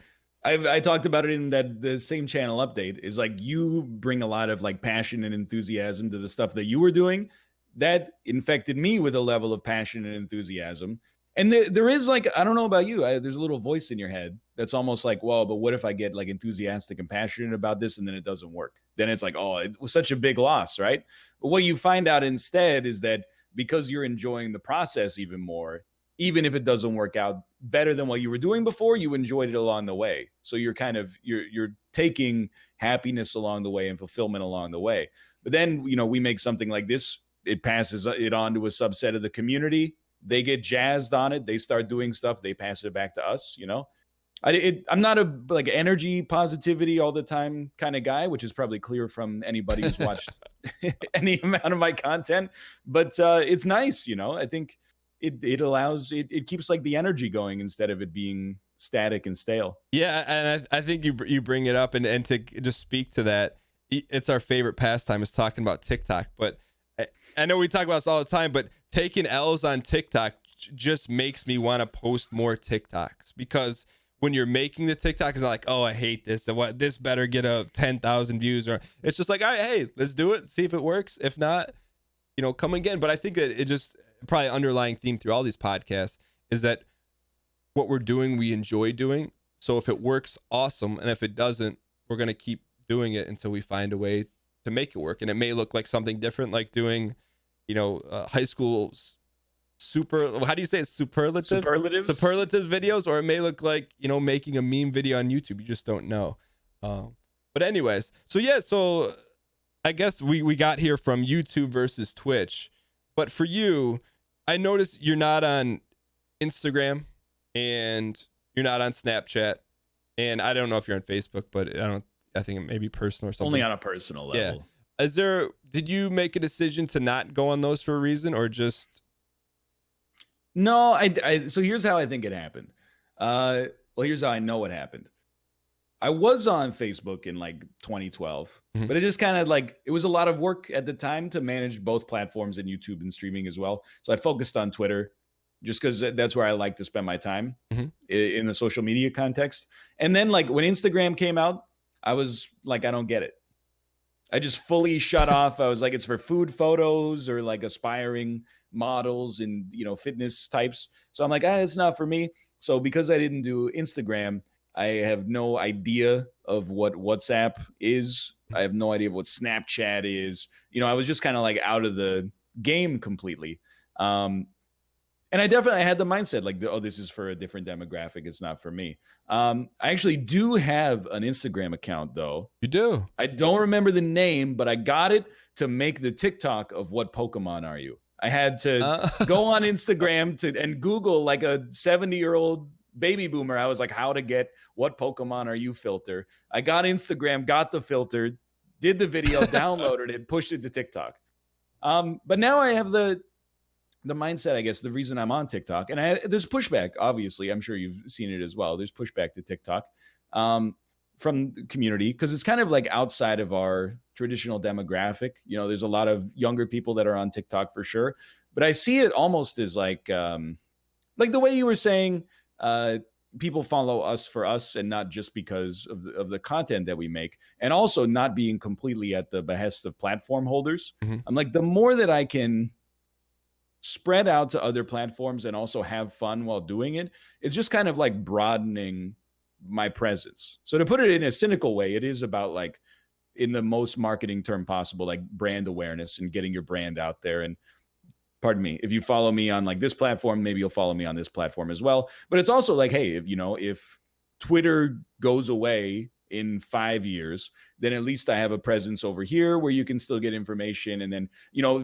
I talked about it in the same channel update, is like you bring a lot of like passion and enthusiasm to the stuff that you were doing that infected me with a level of passion and enthusiasm. And there is like, I don't know about you, there's a little voice in your head that's almost like, well, but what if I get like enthusiastic and passionate about this and then it doesn't work? Then it's like, oh, it was such a big loss, right? But what you find out instead is that because you're enjoying the process even more, even if it doesn't work out better than what you were doing before, you enjoyed it along the way. So you're you're taking happiness along the way and fulfillment along the way. But then, we make something like this, it passes it on to a subset of the community. They get jazzed on it. They start doing stuff. They pass it back to us, I'm not a like energy positivity all the time kind of guy, which is probably clear from anybody who's watched any amount of my content, but it's nice. I think it allows, it keeps like the energy going instead of it being static and stale. Yeah. And I think you bring it up and to just speak to that, it's our favorite pastime is talking about TikTok, but I know we talk about this all the time, but taking L's on TikTok just makes me want to post more TikToks because when you're making the TikTok, it's not like, oh, I hate this. This better get a 10,000 views, or it's just like, all right, hey, let's do it. See if it works. If not, come again. But I think that it just probably underlying theme through all these podcasts is that what we're doing, we enjoy doing. So if it works, awesome. And if it doesn't, we're going to keep doing it until we find a way to make it work. And it may look like something different, like doing, high school how do you say it? Superlatives videos, or it may look like, making a meme video on YouTube. You just don't know. But anyways, so I guess we got here from YouTube versus Twitch. But for you, I noticed you're not on Instagram and you're not on Snapchat. And I don't know if you're on Facebook, but I think it may be personal or something. Only on a personal level. Yeah. Did you make a decision to not go on those for a reason, or just? No, so here's how I think it happened. Well, here's how I know it happened. I was on Facebook in like 2012, but it just kind of like, it was a lot of work at the time to manage both platforms and YouTube and streaming as well. So I focused on Twitter just because that's where I like to spend my time in the social media context. And then like when Instagram came out, I was like, I don't get it. I just fully shut off. I was like, it's for food photos or like aspiring models and, fitness types. So I'm like, it's not for me. So because I didn't do Instagram, I have no idea of what WhatsApp is. I have no idea what Snapchat is. I was just kind of like out of the game completely. And And I definitely had the mindset like, oh, this is for a different demographic. It's not for me. I actually do have an Instagram account though. You do? I don't remember the name, but I got it to make the TikTok of what Pokemon are you? I had to go on Instagram and Google like a 70-year-old baby boomer. I was like, how to get what Pokemon are you filter. I got Instagram, got the filter, did the video, downloaded it, pushed it to TikTok. But now I have the mindset, I guess, the reason I'm on TikTok, and there's pushback. Obviously, I'm sure you've seen it as well. There's pushback to TikTok from the community because it's kind of like outside of our traditional demographic. You know, there's a lot of younger people that are on TikTok for sure, but I see it almost as like the way you were saying. People follow us for us and not just because of the content that we make, and also not being completely at the behest of platform holders. Mm-hmm. I'm like, the more that I can spread out to other platforms and also have fun while doing it, it's just kind of like broadening my presence. So to put it in a cynical way, it is about like, in the most marketing term possible, like brand awareness and getting your brand out there. And pardon me, if you follow me on like this platform, maybe you'll follow me on this platform as well. But it's also like, hey, if Twitter goes away in 5 years, then at least I have a presence over here where you can still get information. And then,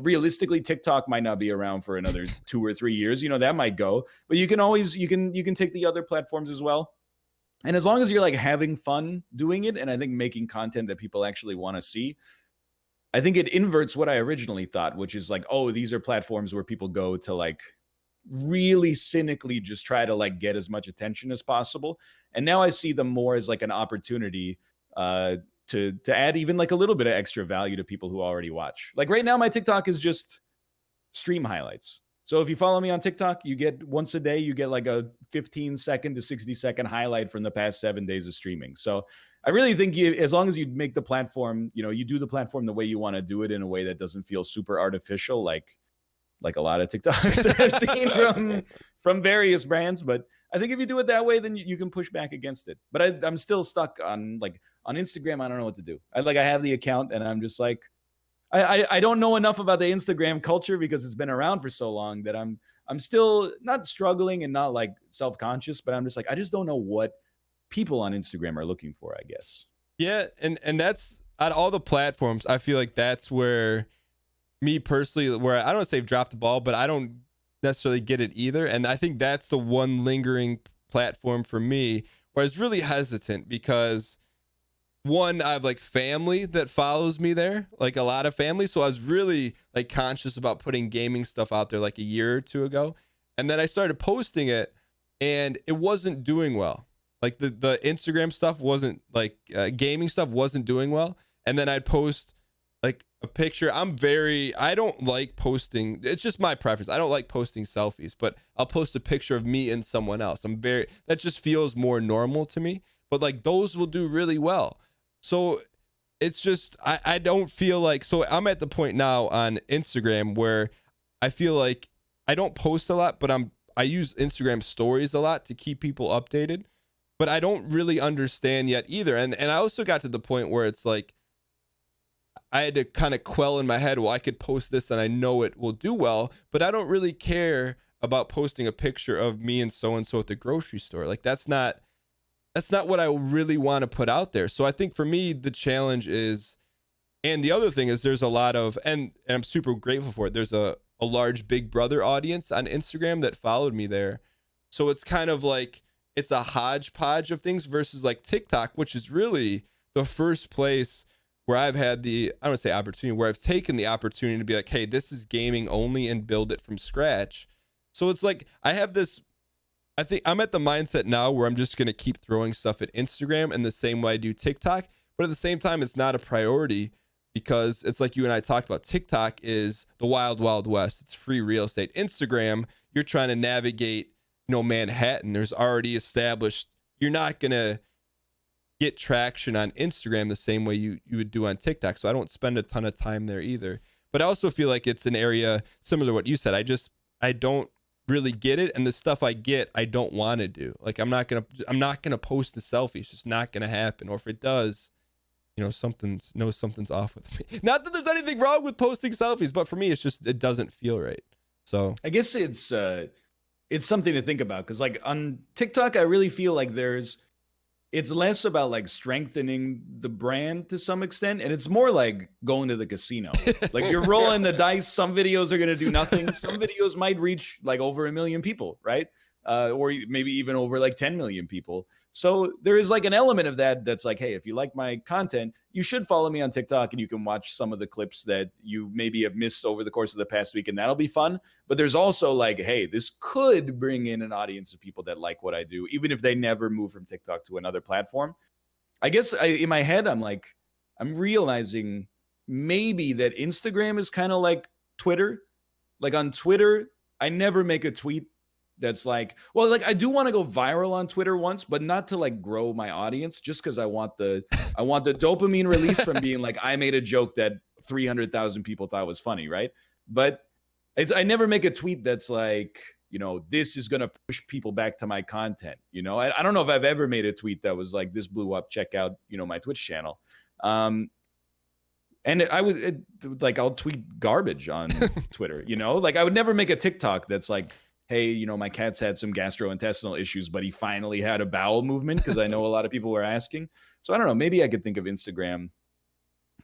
realistically, TikTok might not be around for another 2 or 3 years. That might go, but you can always, you can take the other platforms as well. And as long as you're like having fun doing it, and I think making content that people actually want to see, I think it inverts what I originally thought, which is like, oh, these are platforms where people go to like really cynically just try to like get as much attention as possible. And now I see them more as like an opportunity to add even like a little bit of extra value to people who already watch. Like right now, my TikTok is just stream highlights. So if you follow me on TikTok, you get once a day, you get like a 15-second to 60-second highlight from the past 7 days of streaming. So I really think as long as you make the platform, you do the platform the way you want to do it in a way that doesn't feel super artificial, like a lot of TikToks that I've seen from various brands. But I think if you do it that way, then you can push back against it. But I'm still stuck on Instagram. I don't know what to do. I have the account and I'm just like, I don't know enough about the Instagram culture because it's been around for so long that I'm still not struggling and not like self-conscious, but I'm just like, I just don't know what people on Instagram are looking for, I guess. Yeah, and that's on all the platforms. I feel like that's where me personally, where I don't want to say I've dropped the ball, but I don't necessarily get it either. And I think that's the one lingering platform for me where I was really hesitant because one, I have like family that follows me there, like a lot of family. So I was really like conscious about putting gaming stuff out there like a year or two ago. And then I started posting it and it wasn't doing well. Like the Instagram stuff wasn't like gaming stuff wasn't doing well. And then I'd post like a picture. I don't like posting. It's just my preference. I don't like posting selfies, but I'll post a picture of me and someone else. That just feels more normal to me. But like those will do really well. So it's just, I don't feel like, so I'm at the point now on Instagram where I feel like I don't post a lot, but I use Instagram stories a lot to keep people updated, but I don't really understand yet either. And I also got to the point where it's like, I had to kind of quell in my head, well, I could post this and I know it will do well, but I don't really care about posting a picture of me and so-and-so at the grocery store. Like that's not what I really want to put out there. So I think for me, the challenge is, and the other thing is there's a lot of, and I'm super grateful for it. There's a large Big Brother audience on Instagram that followed me there. So it's kind of like, it's a hodgepodge of things versus like TikTok, which is really the first place where I've had I don't want to say opportunity, where I've taken the opportunity to be like, hey, this is gaming only and build it from scratch. So it's like, I think I'm at the mindset now where I'm just going to keep throwing stuff at Instagram in the same way I do TikTok. But at the same time, it's not a priority because it's like you and I talked about. TikTok is the wild, wild west. It's free real estate. Instagram, you're trying to navigate, Manhattan. There's already established. You're not going to get traction on Instagram the same way you would do on TikTok. So I don't spend a ton of time there either. But I also feel like it's an area similar to what you said. I don't really get it, and the stuff I get I don't want to do. Like I'm not gonna post a selfie. It's just not gonna happen. Or if it does, something's off with me. Not that there's anything wrong with posting selfies, but for me it's just, it doesn't feel right. So I guess it's it's something to think about, because like on TikTok, I really feel like it's less about like strengthening the brand to some extent, and it's more like going to the casino. Like you're rolling the dice. Some videos are going to do nothing. Some videos might reach like over 1 million people, right? Or maybe even over like 10 million people. So there is like an element of that that's like, hey, if you like my content, you should follow me on TikTok and you can watch some of the clips that you maybe have missed over the course of the past week, and that'll be fun. But there's also like, hey, this could bring in an audience of people that like what I do, even if they never move from TikTok to another platform. I guess in my head, I'm realizing maybe that Instagram is kind of like Twitter. Like on Twitter, I never make a tweet that's like, well, like I do want to go viral on Twitter once, but not to like grow my audience, just because I want the dopamine release from being like, I made a joke that 300,000 people thought was funny, right? But I never make a tweet that's like, this is going to push people back to my content. I don't know if I've ever made a tweet that was like, this blew up, check out, my Twitch channel. And I'll tweet garbage on Twitter, like I would never make a TikTok that's like, hey, my cat's had some gastrointestinal issues, but he finally had a bowel movement, because I know a lot of people were asking. So I don't know, maybe I could think of Instagram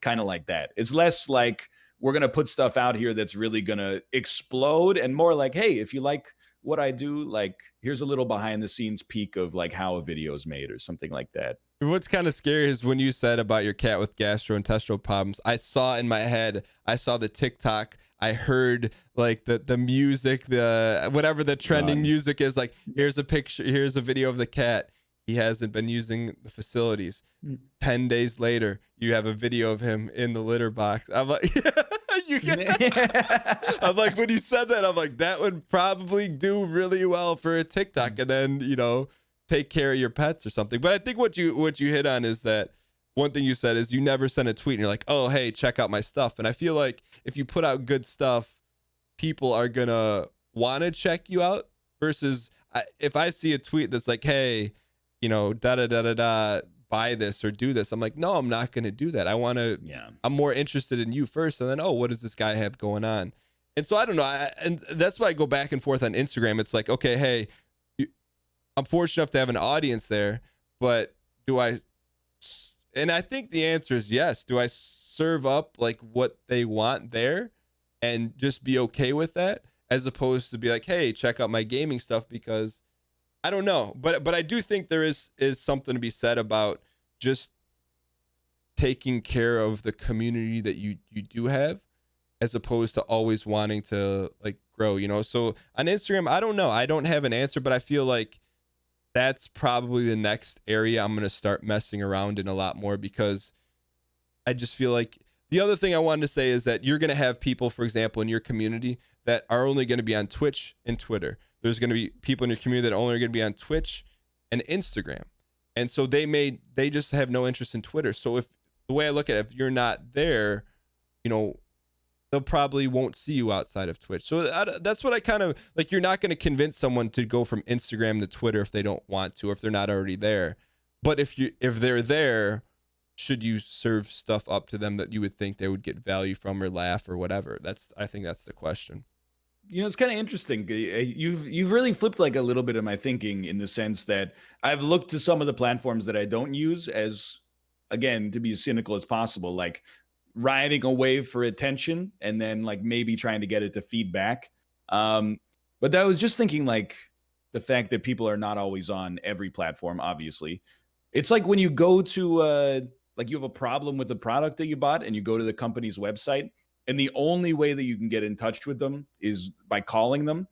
kind of like that. It's less like we're going to put stuff out here that's really going to explode, and more like, hey, if you like what I do, like here's a little behind the scenes peek of like how a video is made or something like that. What's kind of scary is when you said about your cat with gastrointestinal problems, I saw in my head, I saw the TikTok, I heard like the music, the whatever the trending music is, like here's a picture, here's a video of the cat. He hasn't been using the facilities. 10 days later, you have a video of him in the litter box. I'm like, I'm like, when you said that, I'm like, that would probably do really well for a TikTok, and then, take care of your pets or something. But I think what you hit on is that one thing you said is you never send a tweet and you're like, oh, hey, check out my stuff. And I feel like if you put out good stuff, people are going to want to check you out, versus if I see a tweet that's like, hey, buy this or do this. I'm like, no, I'm not going to do that. I'm more interested in you first. And then, oh, what does this guy have going on? And so I don't know. And that's why I go back and forth on Instagram. It's like, okay, hey, I'm fortunate enough to have an audience there, but and I think the answer is yes. Do I serve up like what they want there and just be okay with that, as opposed to be like, hey, check out my gaming stuff? Because I don't know, but I do think there is something to be said about just taking care of the community that you do have, as opposed to always wanting to like grow, So on Instagram, I don't know. I don't have an answer, but I feel like that's probably the next area I'm going to start messing around in a lot more, because I just feel like the other thing I wanted to say is that you're going to have people, for example, in your community that are only going to be on Twitch and Twitter. There's going to be people in your community that are only going to be on Twitch and Instagram. And so they just have no interest in Twitter. So if the way I look at it, if you're not there, they'll probably won't see you outside of Twitch. So that's what I kind of like. You're not going to convince someone to go from Instagram to Twitter if they don't want to, or if they're not already there. But if they're there, should you serve stuff up to them that you would think they would get value from or laugh or whatever? I think that's the question. It's kind of interesting. You've really flipped like a little bit of my thinking, in the sense that I've looked to some of the platforms that I don't use as, again, to be as cynical as possible, like riding a wave for attention and then like maybe trying to get it to feedback. But I was just thinking like the fact that people are not always on every platform, obviously. It's like when you go to like you have a problem with the product that you bought and you go to the company's website, and the only way that you can get in touch with them is by calling them.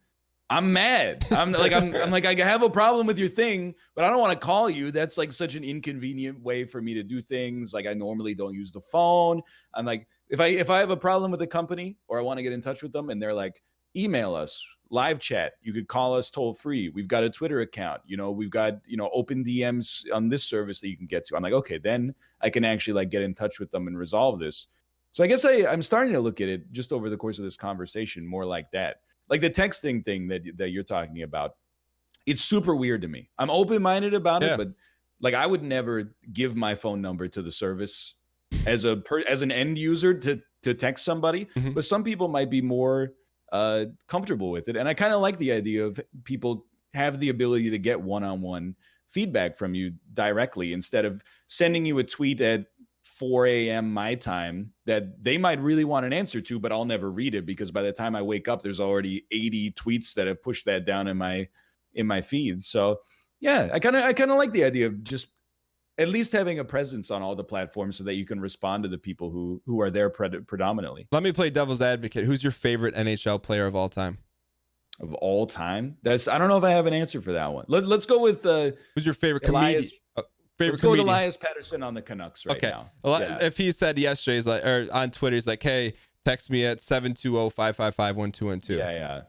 I'm mad. I'm like, I have a problem with your thing, but I don't want to call you. That's like such an inconvenient way for me to do things. Like I normally don't use the phone. I'm like, if I have a problem with a company or I want to get in touch with them and they're like, email us, live chat, you could call us toll free. We've got a Twitter account, we've got, open DMs on this service that you can get to. I'm like, okay, then I can actually like get in touch with them and resolve this. So I guess I'm starting to look at it just over the course of this conversation more like that. Like the texting thing that you're talking about, it's super weird to me. I'm open-minded about it, but like I would never give my phone number to the service as an end user to text somebody. Mm-hmm. But some people might be more comfortable with it. And I kind of like the idea of people have the ability to get one-on-one feedback from you directly instead of sending you a tweet at 4 a.m. my time that they might really want an answer to, but I'll never read it because by the time I wake up, there's already 80 tweets that have pushed that down in my feed. So yeah, I kind of like the idea of just at least having a presence on all the platforms so that you can respond to the people who are there predominantly. Let me play devil's advocate. Who's your favorite NHL player of all time? Of all time? I don't know if I have an answer for that one. Let's go with who's your favorite Elias, comedian? Let's go with Elias Pettersson on the Canucks right now. Yeah. If he said yesterday, he's like, or on Twitter, he's like, hey, text me at 720-555-1212. Yeah.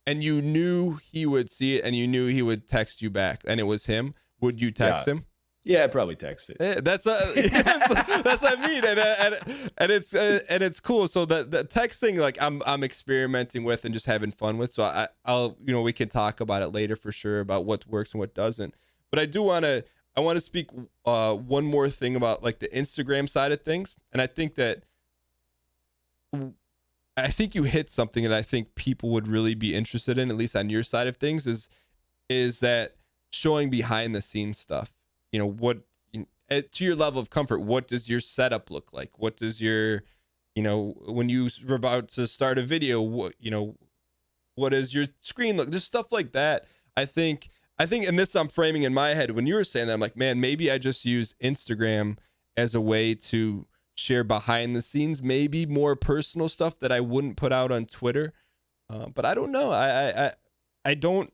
And you knew he would see it and you knew he would text you back and it was him. Would you text him? Yeah, I'd probably text it. That's what I mean, and it's cool. So the texting, like I'm experimenting with and just having fun with. So I'll we can talk about it later for sure about what works and what doesn't. But I want to speak one more thing about like the Instagram side of things, and I think you hit something that I think people would really be interested in, at least on your side of things, is that showing behind the scenes stuff. What to your level of comfort, what does your setup look like? What does your when you're about to start a video, what does your screen look? Just stuff like that. I think and this I'm framing in my head when you were saying that, I'm like, man, maybe I just use Instagram as a way to share behind the scenes, maybe more personal stuff that I wouldn't put out on Twitter. But I don't know. I don't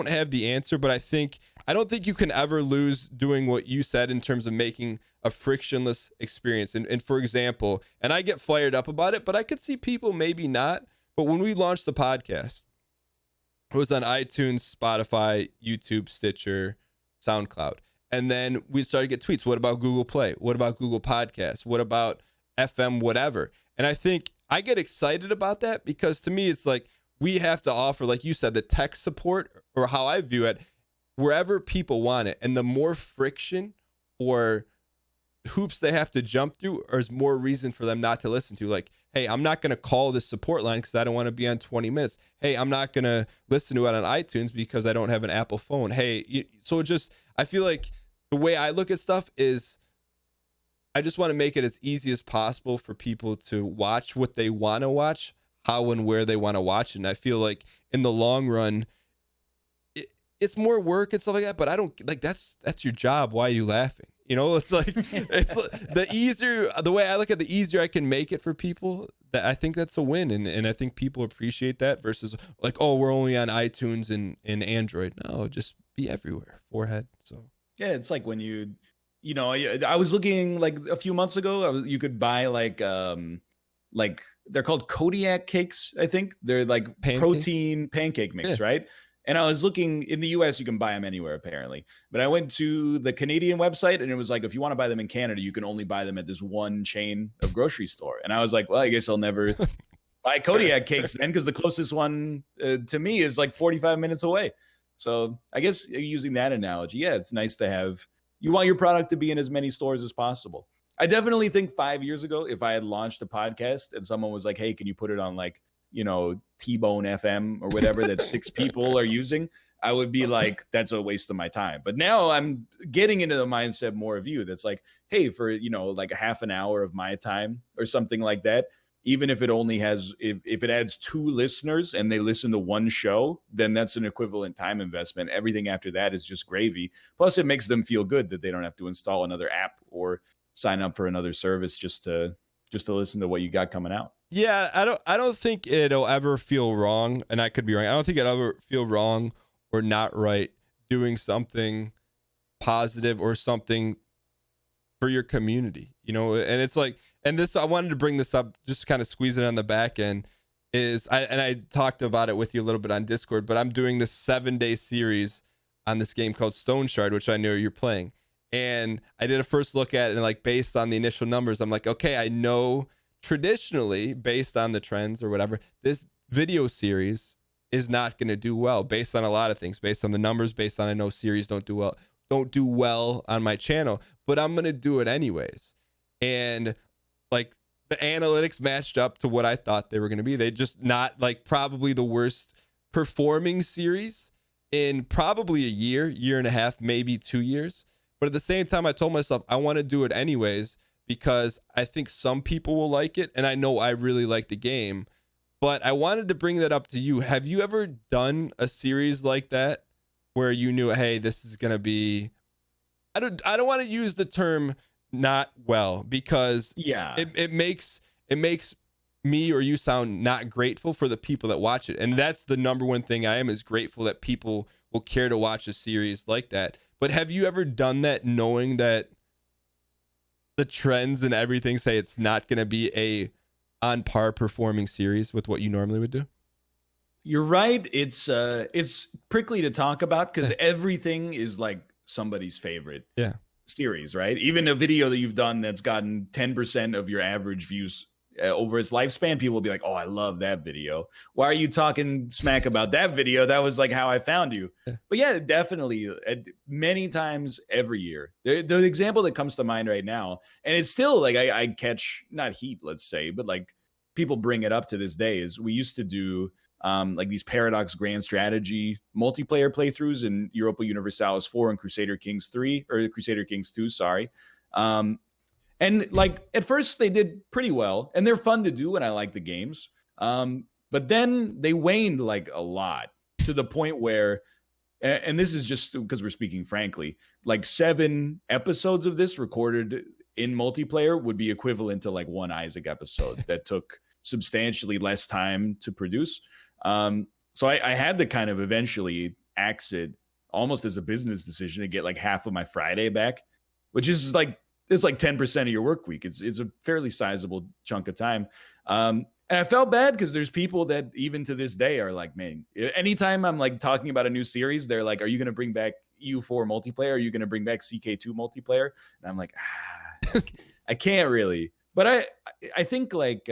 have the answer, but I don't think you can ever lose doing what you said in terms of making a frictionless experience. And for example, and I get fired up about it, but I could see people maybe not. But when we launched the podcast, it was on iTunes, Spotify, YouTube, Stitcher, SoundCloud. And then we started to get tweets. What about Google Play? What about Google Podcasts? What about FM, whatever? And I think I get excited about that because to me, it's like we have to offer, like you said, the tech support, or how I view it, wherever people want it. And the more friction or hoops they have to jump through, is more reason for them not to listen to. Like, hey, I'm not going to call this support line because I don't want to be on 20 minutes. Hey, I'm not going to listen to it on iTunes because I don't have an Apple phone. Hey, so I feel like the way I look at stuff is I just want to make it as easy as possible for people to watch what they want to watch, how and where they want to watch. And I feel like in the long run, it's more work and stuff like that, but I don't like that's your job. Why are you laughing? It's like the way I look at the easier I can make it for people, that I think that's a win. And I think people appreciate that versus like, oh, we're only on iTunes and Android. No, just be everywhere. Forehead. So yeah, it's like when I was looking like a few months ago, you could buy like they're called Kodiak cakes. I think they're like protein pancake mix, right? And I was looking in the US, you can buy them anywhere apparently. But I went to the Canadian website and it was like, if you want to buy them in Canada, you can only buy them at this one chain of grocery store. And I was like, well, I guess I'll never buy Kodiak cakes then, because the closest one to me is like 45 minutes away. So I guess using that analogy, yeah, it's nice to have, you want your product to be in as many stores as possible. I definitely think 5 years ago, if I had launched a podcast and someone was like, hey, can you put it on like, T-Bone FM or whatever that 6 people are using, I would be like, that's a waste of my time. But now I'm getting into the mindset more of you that's like, hey, for, like a half an hour of my time or something like that, even if it only has, if it adds 2 listeners and they listen to one show, then that's an equivalent time investment. Everything after that is just gravy. Plus it makes them feel good that they don't have to install another app or sign up for another service just to listen to what you got coming out. Yeah, I don't think it'll ever feel wrong, and I could be wrong. I don't think it'll ever feel wrong or not right doing something positive or something for your community, and it's like, and this, I wanted to bring this up, just kind of squeeze it on the back end, I talked about it with you a little bit on Discord, but I'm doing this 7-day series on this game called Stone Shard, which I know you're playing. And I did a first look at it, and like based on the initial numbers, I'm like, okay, I know traditionally, based on the trends or whatever, this video series is not going to do well based on a lot of things, based on the numbers, based on I know series don't do well on my channel, but I'm going to do it anyways. And like the analytics matched up to what I thought they were going to be. They just not like probably the worst performing series in probably a year and a half, maybe 2 years. But at the same time, I told myself I want to do it anyways because I think some people will like it. And I know I really like the game. But I wanted to bring that up to you. Have you ever done a series like that where you knew, hey, this is going to be, I don't want to use the term not well because Yeah. it makes me or you sound not grateful for the people that watch it. And that's the number one thing I am, is grateful that people will care to watch a series like that. But have you ever done that knowing that the trends and everything say it's not going to be a on par performing series with what you normally would do? You're right. It's prickly to talk about because everything is like somebody's favorite Yeah. series, right? Even a video that you've done that's gotten 10% of your average views over its lifespan, people will be like, "Oh, I love that video. Why are you talking smack about that video? That was like how I found you." Yeah. But yeah, definitely, many times every year. The example that comes to mind right now, and it's still like I catch not heat, let's say, but like people bring it up to this day, is we used to do like these Paradox Grand Strategy multiplayer playthroughs in Europa Universalis 4 and Crusader Kings 3 or Crusader Kings 2, sorry. And like at first they did pretty well and they're fun to do and I like the games. But then they waned like a lot to the point where, and this is just because we're speaking frankly, like 7 episodes of this recorded in multiplayer would be equivalent to like one Isaac episode that took substantially less time to produce. So I had to kind of eventually axe it almost as a business decision to get like half of my Friday back, which is like, it's like 10% of your work week. It's a fairly sizable chunk of time. And I felt bad because there's people that even to this day are like, man, anytime I'm like talking about a new series, they're like, are you going to bring back EU4 multiplayer? Are you going to bring back CK2 multiplayer? And I'm like, I can't really. But I think like,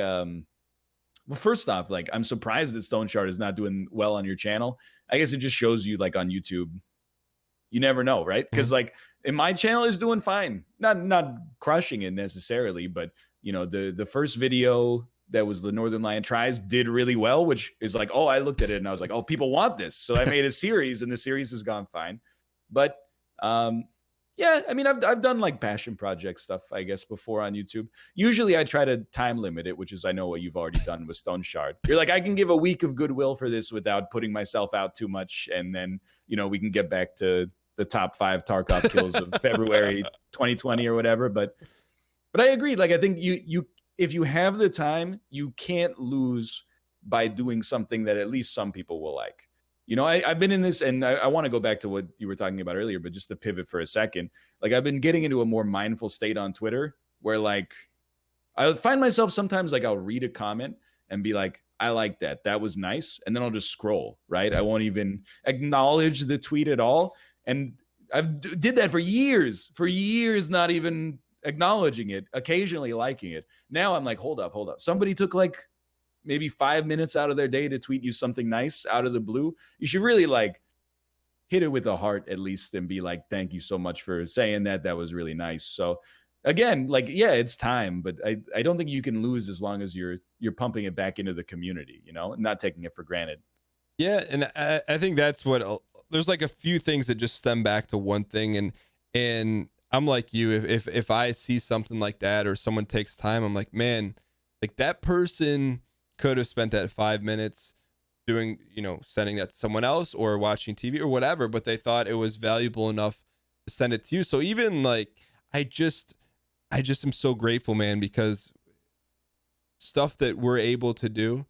well, first off, like I'm surprised that Stone Shard is not doing well on your channel. I guess it just shows you like on YouTube, you never know, right? Because like in my channel is doing fine, not crushing it necessarily, but you know the first video that was the Northernlion tries did really well, which is like, oh, I looked at it and I was like, oh, people want this, so I made a series and the series has gone fine. But yeah, I mean, I've done like passion project stuff, I guess, before on YouTube. Usually I try to time limit it, which is I know what you've already done with Stone Shard. You're like, I can give a week of goodwill for this without putting myself out too much, and then you know we can get back to the top 5 Tarkov kills of February 2020 or whatever. But I agree. Like I think you if you have the time, you can't lose by doing something that at least some people will like. You know, I've been in this, and I want to go back to what you were talking about earlier, but just to pivot for a second, like I've been getting into a more mindful state on Twitter where like I find myself sometimes like I'll read a comment and be like, I like that. That was nice. And then I'll just scroll, right? I won't even acknowledge the tweet at all. And I've did that for years, not even acknowledging it, occasionally liking it. Now I'm like, hold up. Somebody took like maybe 5 minutes out of their day to tweet you something nice out of the blue. You should really like hit it with a heart at least and be like, thank you so much for saying that. That was really nice. So again, like, yeah, it's time, but I don't think you can lose as long as you're pumping it back into the community, you know, and not taking it for granted. Yeah, and I think that's what there's like a few things that just stem back to one thing, and I'm like you, if I see something like that or someone takes time, I'm like, man, like that person could have spent that 5 minutes doing, you know, sending that to someone else or watching TV or whatever, but they thought it was valuable enough to send it to you. So even like I just am so grateful, man, because stuff that we're able to do,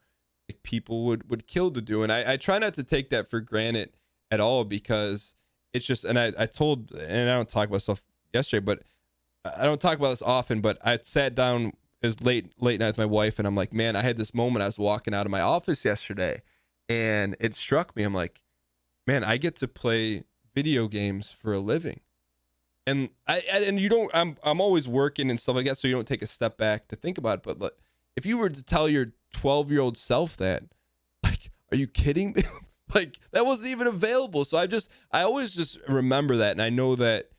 like people would kill to do. And I try not to take that for granted at all, because it's just, and I told, and I don't talk about stuff yesterday, but I don't talk about this often, but I sat down, it was late night with my wife, and I'm like, man, I had this moment. I was walking out of my office yesterday and it struck me. I'm like, man, I get to play video games for a living. And and you don't, I'm always working and stuff like that, so you don't take a step back to think about it. But look, if you were to tell your 12-year-old self that, like, are you kidding me? Like, that wasn't even available. So I always just remember that, and I know that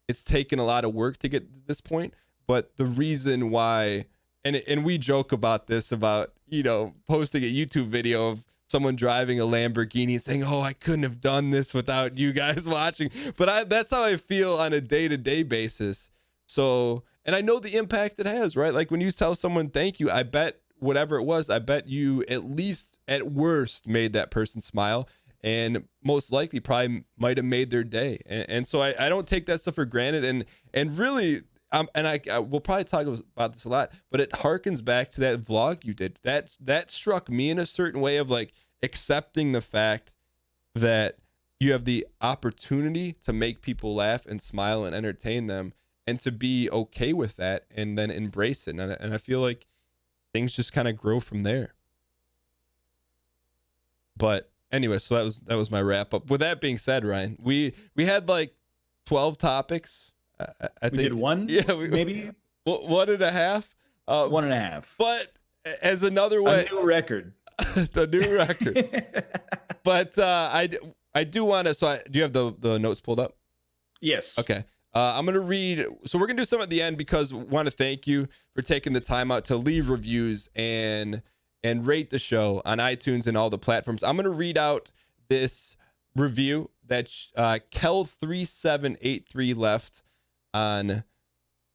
it's taken a lot of work to get to this point. But the reason why and we joke about this, about, you know, posting a YouTube video of someone driving a Lamborghini and saying, oh, I couldn't have done this without you guys watching. But that's how I feel on a day-to-day basis. So, and I know the impact it has, right? Like when you tell someone thank you, I bet whatever it was, I bet you at least at worst made that person smile, and most likely probably might have made their day. And so I don't take that stuff for granted. And really, and I will probably talk about this a lot, but it harkens back to that vlog you did. That struck me in a certain way of like accepting the fact that you have the opportunity to make people laugh and smile and entertain them, and to be okay with that and then embrace it. And I feel like things just kind of grow from there. But anyway, so that was my wrap up. With that being said, Ryan, we had like 12 topics. I think we did one, yeah, maybe 1.5. 1.5. But as another way, a new record. The new record. But I do want to. So do you have the notes pulled up? Yes. Okay. I'm gonna read. So we're gonna do some at the end because we want to thank you for taking the time out to leave reviews and rate the show on iTunes and all the platforms. I'm gonna read out this review that Kel3783 left on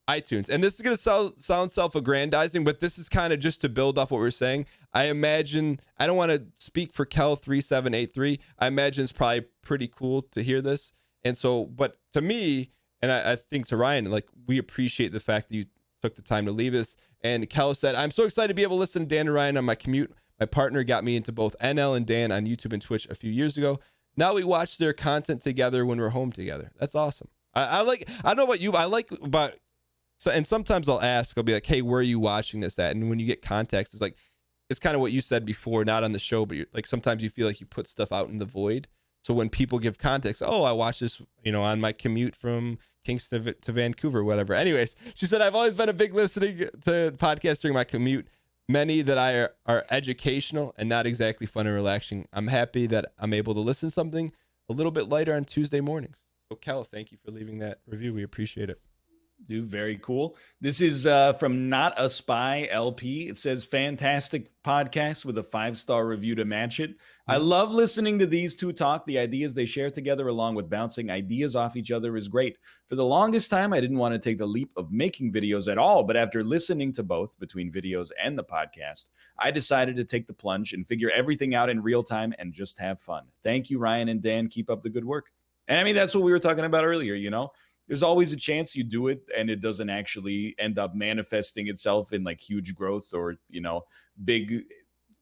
iTunes, and this is gonna sound self-aggrandizing, but this is kind of just to build off what we're saying. I imagine, I don't want to speak for Kel3783. I imagine it's probably pretty cool to hear this, and so, but to me, and I think to Ryan, like, we appreciate the fact that you took the time to leave us. And Kel said, I'm so excited to be able to listen to Dan and Ryan on my commute. My partner got me into both NL and Dan on YouTube and Twitch a few years ago. Now we watch their content together when we're home together. That's awesome. I don't know about you, but I like about, and sometimes I'll be like, hey, where are you watching this at? And when you get context, it's like, it's kind of what you said before, not on the show, but like sometimes you feel like you put stuff out in the void. So when people give context, oh, I watched this, you know, on my commute from Kingston to Vancouver, whatever. Anyways, she said, I've always been a big listening to podcasts during my commute. Many that are educational and not exactly fun and relaxing. I'm happy that I'm able to listen to something a little bit lighter on Tuesday mornings. So Kel, thank you for leaving that review. We appreciate it. Dude, very cool. This is from Not a Spy LP. It says, fantastic podcast with a 5-star review to match it. I love listening to these two talk. The ideas they share together, along with bouncing ideas off each other, is great. For the longest time, I didn't want to take the leap of making videos at all. But after listening to both, between videos and the podcast, I decided to take the plunge and figure everything out in real time and just have fun. Thank you, Ryan and Dan. Keep up the good work. And I mean, that's what we were talking about earlier, you know? There's always a chance you do it and it doesn't actually end up manifesting itself in like huge growth or, you know, big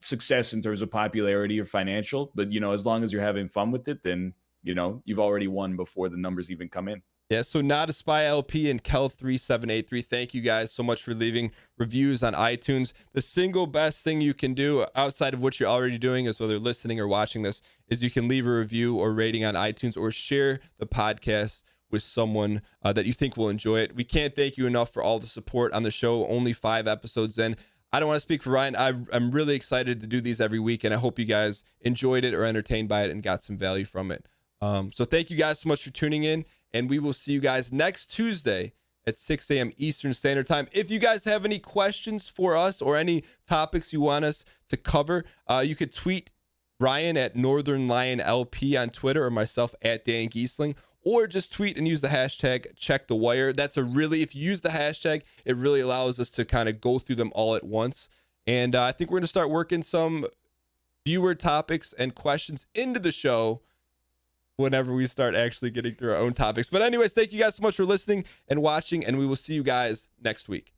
success in terms of popularity or financial. But, you know, as long as you're having fun with it, then, you know, you've already won before the numbers even come in. Yeah, so Not a Spy LP and Kel3783, thank you guys so much for leaving reviews on iTunes. The single best thing you can do outside of what you're already doing, is whether listening or watching this, is you can leave a review or rating on iTunes or share the podcast with someone that you think will enjoy it. We can't thank you enough for all the support on the show. Only 5 episodes in. I don't want to speak for Ryan. I'm really excited to do these every week, and I hope you guys enjoyed it or entertained by it and got some value from it. So thank you guys so much for tuning in, and we will see you guys next Tuesday at 6 a.m. Eastern Standard Time. If you guys have any questions for us or any topics you want us to cover, you could tweet Ryan at Northernlion LP on Twitter, or myself at DanGheesling, or just tweet and use the hashtag #CheckTheWire. That's if you use the hashtag, it really allows us to kind of go through them all at once. And I think we're going to start working some viewer topics and questions into the show whenever we start actually getting through our own topics. But anyways, thank you guys so much for listening and watching, and we will see you guys next week.